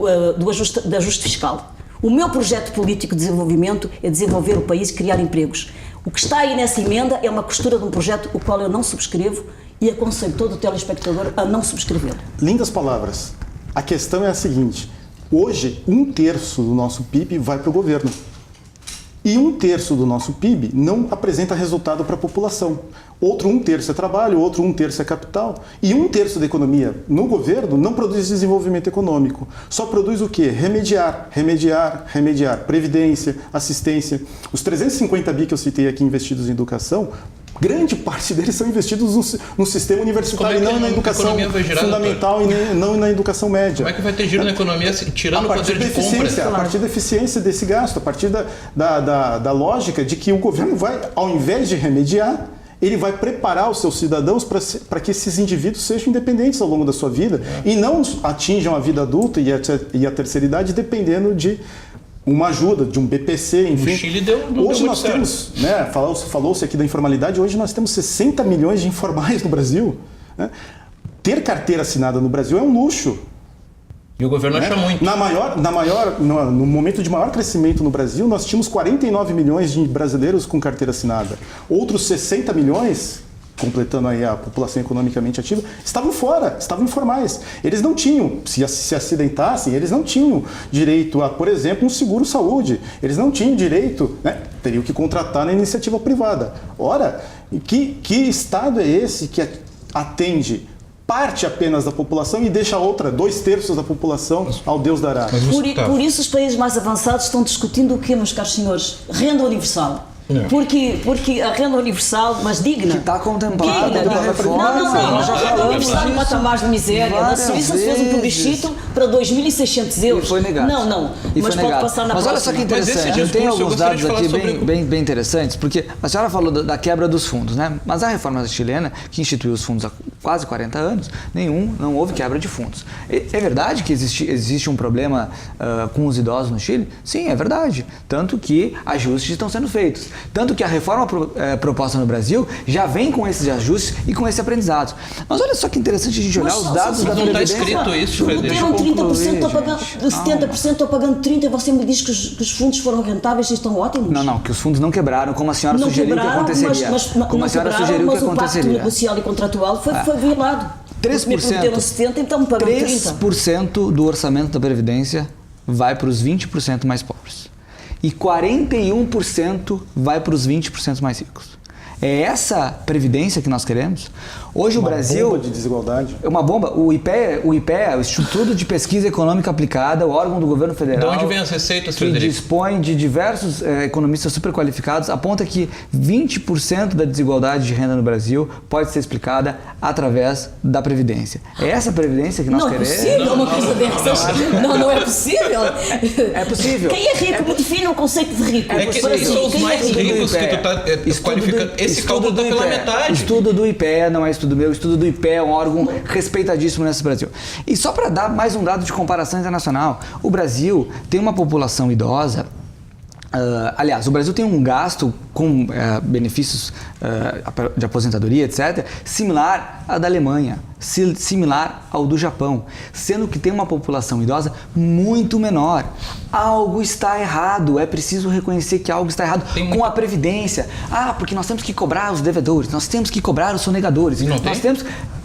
ajuste fiscal. O meu projeto político de desenvolvimento é desenvolver o país e criar empregos. O que está aí nessa emenda é uma costura de um projeto o qual eu não subscrevo e aconselho todo o telespectador a não subscrever. Lindas palavras. A questão é a seguinte: hoje, 1/3 do nosso PIB vai para o governo. E 1/3 do nosso PIB não apresenta resultado para a população. Outro 1/3 é trabalho, outro 1/3 é capital. E 1/3 da economia no governo não produz desenvolvimento econômico. Só produz o quê? Remediar. Previdência, assistência. Os 350 bi que eu citei aqui investidos em educação, grande parte deles são investidos no sistema universitário e não na educação fundamental e não na educação média. Como é que vai ter giro na economia tirando o poder de compra? A partir da eficiência desse gasto, a partir da lógica de que o governo vai, ao invés de remediar, ele vai preparar os seus cidadãos para que esses indivíduos sejam independentes ao longo da sua vida e não atinjam a vida adulta e a terceira idade dependendo de uma ajuda, de um BPC, enfim. O Chile deu hoje nós temos, falou-se aqui da informalidade, hoje nós temos 60 milhões de informais no Brasil. Né? Ter carteira assinada no Brasil é um luxo. E o governo acha muito. No momento de maior crescimento no Brasil, nós tínhamos 49 milhões de brasileiros com carteira assinada. Outros 60 milhões, completando aí a população economicamente ativa, estavam fora, estavam informais. Eles não tinham, se acidentassem, eles não tinham direito a, por exemplo, um seguro-saúde. Eles não tinham direito, teriam que contratar na iniciativa privada. Ora, que Estado é esse que atende parte apenas da população e deixa a outra, 2/3 da população, ao Deus dará? Por isso os países mais avançados estão discutindo o quê, meus caros senhores? Renda universal. Porque a renda universal, mas digna. Que está contemplada na reforma. Não, a renda universal não patamares de miséria. Na Suíça se fez um plebiscito para 2.600 euros. E foi negado. Não. Mas pode passar na próxima. Mas olha só que interessante, eu tenho alguns dados aqui bem interessantes, porque a senhora falou da quebra dos fundos, né? Mas a reforma chilena, que instituiu os fundos há quase 40 anos, não houve quebra de fundos. É verdade que existe um problema com os idosos no Chile? Sim, é verdade. Tanto que ajustes estão sendo feitos. Tanto que a reforma proposta no Brasil já vem com esses ajustes e com esse aprendizado. Mas olha só que interessante a gente olhar os dados da Previdência. Não está escrito isso, Frederico. Prometeram 30%, estou pagando 70%, estou pagando 30%, e você me diz que os fundos foram rentáveis e estão ótimos? Não, que os fundos não quebraram, como a senhora sugeriu que aconteceria. Como a senhora sugeriu que aconteceria. Mas o pacto negocial e contratual foi violado. 3%, me prometeram 70%, então me pagam 30%. 3% do orçamento da Previdência vai para os 20% mais pobres. E 41% vai para os 20% mais ricos. É essa previdência que nós queremos? Hoje o Brasil... Uma bomba de desigualdade. É uma bomba. O IPEA, o Instituto de Pesquisa Econômica Aplicada, o órgão do governo federal... De onde vêm as receitas, que Frederico? dispõe de diversos economistas super qualificados, aponta que 20% da desigualdade de renda no Brasil pode ser explicada através da Previdência. É essa Previdência que nós queremos? Não é possível uma coisa dessas. Não é possível. É possível. Quem é rico? Me define o conceito de rico. É que são os mais ricos que tu está qualificando. Esse cálculo está pela metade. Estudo do IPEA, não é estudo meu, estudo do IPEA é um órgão respeitadíssimo nesse Brasil. E só para dar mais um dado de comparação internacional, o Brasil tem uma população idosa. Aliás, o Brasil tem um gasto com benefícios de aposentadoria, etc., similar à da Alemanha, similar ao do Japão, sendo que tem uma população idosa muito menor. Algo está errado, é preciso reconhecer que algo está errado com a Previdência. Porque nós temos que cobrar os devedores, nós temos que cobrar os sonegadores.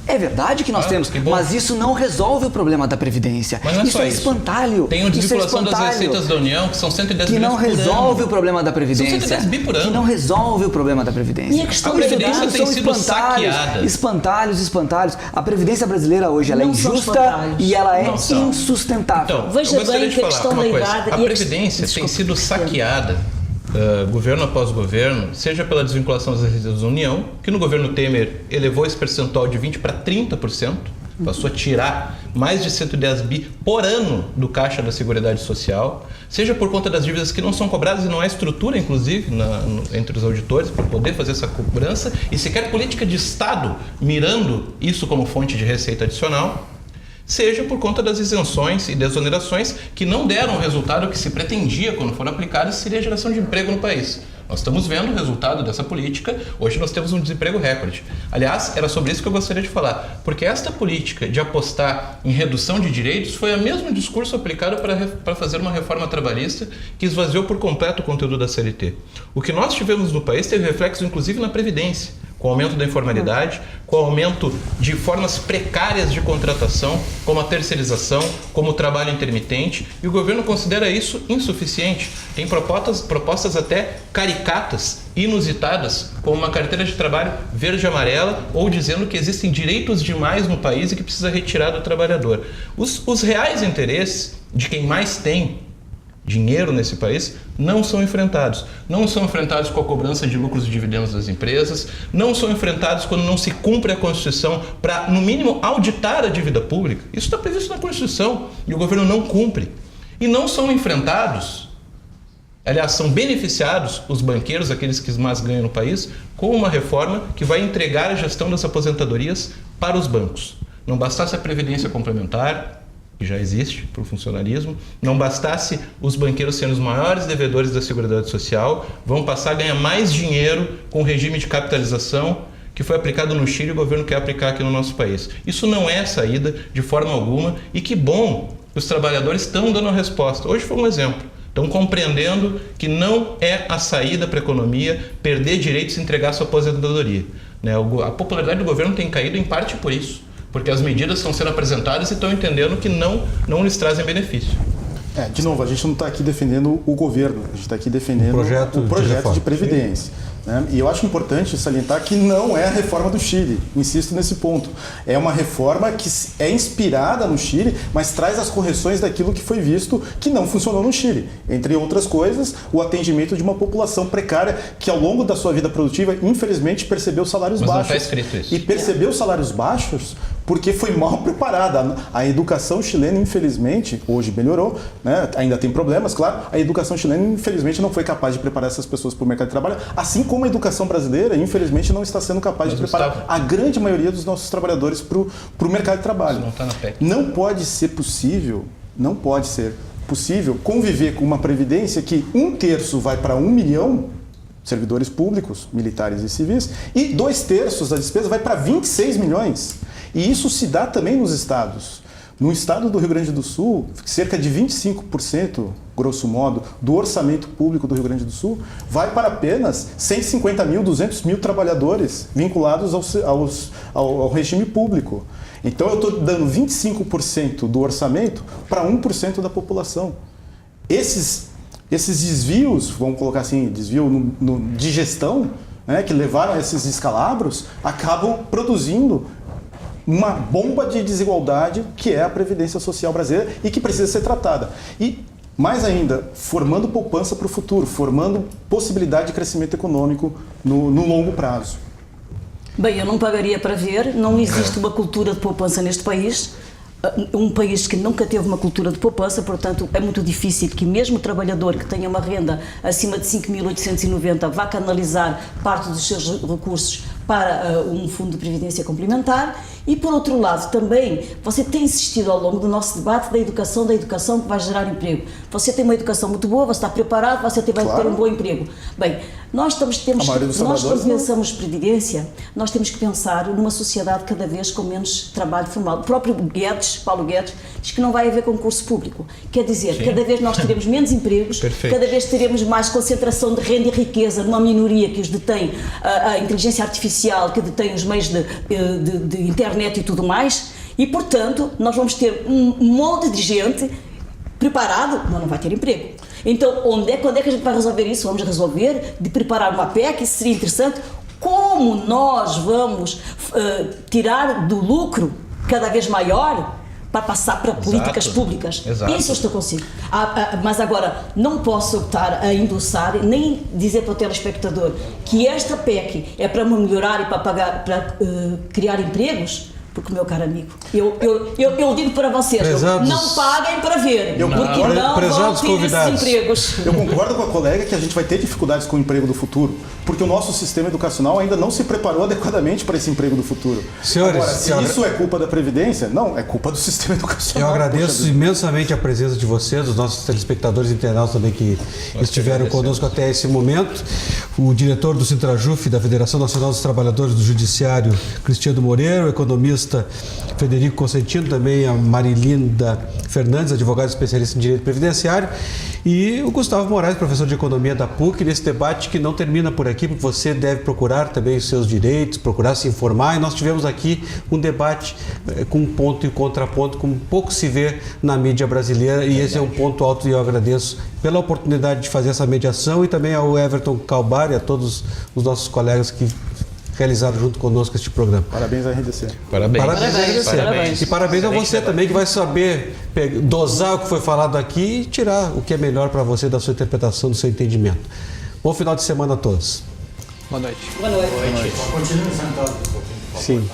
É verdade que nós temos, mas isso não resolve o problema da Previdência. Mas não é isso é espantalho. Tem a desvinculação das receitas da União, que são 110 bilhões por ano. Que não resolve o problema da Previdência. São 110 bi por ano. Que não resolve o problema da Previdência. E a questão da Previdência tem sido saqueada. Espantalhos. A Previdência brasileira hoje ela é injusta e ela é insustentável. Então, veja bem que a questão da idade... A Previdência tem sido saqueada, governo após governo, seja pela desvinculação das receitas da União, que no governo Temer elevou esse percentual de 20% para 30%, passou a tirar mais de 110 bi por ano do caixa da Seguridade Social, seja por conta das dívidas que não são cobradas e não há estrutura, inclusive, entre os auditores para poder fazer essa cobrança, e sequer política de Estado mirando isso como fonte de receita adicional, seja por conta das isenções e desonerações que não deram o resultado que se pretendia quando foram aplicadas, seria a geração de emprego no país. Nós estamos vendo o resultado dessa política, hoje nós temos um desemprego recorde. Aliás, era sobre isso que eu gostaria de falar, porque esta política de apostar em redução de direitos foi o mesmo discurso aplicado para fazer uma reforma trabalhista que esvaziou por completo o conteúdo da CLT. O que nós tivemos no país teve reflexo inclusive na Previdência, com o aumento da informalidade, com o aumento de formas precárias de contratação, como a terceirização, como o trabalho intermitente, e o governo considera isso insuficiente. Tem propostas até caricatas, inusitadas, como uma carteira de trabalho verde e amarela, ou dizendo que existem direitos demais no país e que precisa retirar do trabalhador. Os reais interesses de quem mais tem dinheiro nesse país não são enfrentados. Não são enfrentados com a cobrança de lucros e dividendos das empresas, não são enfrentados quando não se cumpre a Constituição para, no mínimo, auditar a dívida pública. Isso está previsto na Constituição e o governo não cumpre. E não são enfrentados, aliás, são beneficiados os banqueiros, aqueles que mais ganham no país, com uma reforma que vai entregar a gestão das aposentadorias para os bancos. Não bastasse a previdência complementar, que já existe para o funcionalismo, não bastasse os banqueiros serem os maiores devedores da Seguridade Social, vão passar a ganhar mais dinheiro com o regime de capitalização que foi aplicado no Chile e o governo quer aplicar aqui no nosso país. Isso não é saída de forma alguma e que bom que os trabalhadores estão dando a resposta. Hoje foi um exemplo. Estão compreendendo que não é a saída para a economia perder direitos e entregar sua aposentadoria. A popularidade do governo tem caído em parte por isso, porque as medidas estão sendo apresentadas e estão entendendo que não lhes trazem benefício. De novo, a gente não está aqui defendendo o governo, a gente está aqui defendendo o projeto de previdência. Né? E eu acho importante salientar que não é a reforma do Chile, insisto nesse ponto. É uma reforma que é inspirada no Chile, mas traz as correções daquilo que foi visto que não funcionou no Chile. Entre outras coisas, o atendimento de uma população precária que ao longo da sua vida produtiva, infelizmente, percebeu salários baixos. Não está escrito isso. E percebeu salários baixos porque foi mal preparada. A educação chilena, infelizmente, hoje melhorou, né? Ainda tem problemas, claro. A educação chilena, infelizmente, não foi capaz de preparar essas pessoas para o mercado de trabalho, assim como a educação brasileira, infelizmente, não está sendo capaz de preparar a grande maioria dos nossos trabalhadores para o mercado de trabalho. Não está na PEC. Não pode ser possível conviver com uma previdência que 1/3 vai para 1 milhão servidores públicos, militares e civis, e 2/3 da despesa vai para 26 milhões. E isso se dá também nos estados. No estado do Rio Grande do Sul, cerca de 25%, grosso modo, do orçamento público do Rio Grande do Sul vai para apenas 150 mil, 200 mil trabalhadores vinculados ao regime público. Então eu estou dando 25% do orçamento para 1% da população. Esses desvios, vamos colocar assim, desvio de gestão, né, que levaram a esses descalabros, acabam produzindo uma bomba de desigualdade que é a Previdência Social brasileira e que precisa ser tratada. E, mais ainda, formando poupança para o futuro, formando possibilidade de crescimento econômico no longo prazo. Bem, eu não pagaria para ver, não existe uma cultura de poupança neste país. Um país que nunca teve uma cultura de poupança, portanto é muito difícil que mesmo o trabalhador que tenha uma renda acima de 5.890 vá canalizar parte dos seus recursos para um fundo de previdência complementar. E por outro lado também, você tem insistido ao longo do nosso debate da educação que vai gerar emprego. Você tem uma educação muito boa, você está preparado, você vai ter um bom emprego. Bem, nós quando pensamos previdência, nós temos que pensar numa sociedade cada vez com menos trabalho formal. O próprio Paulo Guedes, diz que não vai haver concurso público. Quer dizer, sim, cada vez nós teremos menos empregos, perfeito, cada vez teremos mais concentração de renda e riqueza numa minoria que os detém, a inteligência artificial, que detém os meios de internet e tudo mais, e portanto nós vamos ter um monte de gente preparado, mas não vai ter emprego. Então, quando é que a gente vai resolver isso? Vamos resolver de preparar uma PEC, isso seria interessante. Como nós vamos tirar do lucro cada vez maior para passar para políticas públicas? Exato. Isso eu estou consigo. Mas agora, não posso estar a endossar, nem dizer para o telespectador que esta PEC é para melhorar e para criar empregos. Porque, meu caro amigo, eu digo para vocês, não paguem para ver, porque não vão ter esses empregos. Eu concordo com a colega que a gente vai ter dificuldades com o emprego do futuro, porque o nosso sistema educacional ainda não se preparou adequadamente para esse emprego do futuro. Senhores, agora, se isso é culpa da Previdência, não, é culpa do sistema educacional. Eu agradeço imensamente a presença de vocês, dos nossos telespectadores internautas também que estiveram conosco até esse momento. O diretor do Sintrajuf, da Federação Nacional dos Trabalhadores do Judiciário, Cristiano Moreira, o economista Frederico Consentino, também a Marilinda Fernandes, advogada especialista em direito previdenciário, e o Gustavo Moraes, professor de economia da PUC, nesse debate que não termina por aqui, porque você deve procurar também os seus direitos, procurar se informar, e nós tivemos aqui um debate com um ponto e contraponto, como pouco se vê na mídia brasileira, e esse é um ponto alto, e eu agradeço pela oportunidade de fazer essa mediação, e também ao Everton Calbar e a todos os nossos colegas que realizaram junto conosco este programa. Parabéns à RDC. Parabéns à RDC. E parabéns a você também, que vai saber dosar o que foi falado aqui e tirar o que é melhor para você da sua interpretação, do seu entendimento. Bom final de semana a todos. Boa noite. Boa noite. Continue sentado um pouquinho. Sim.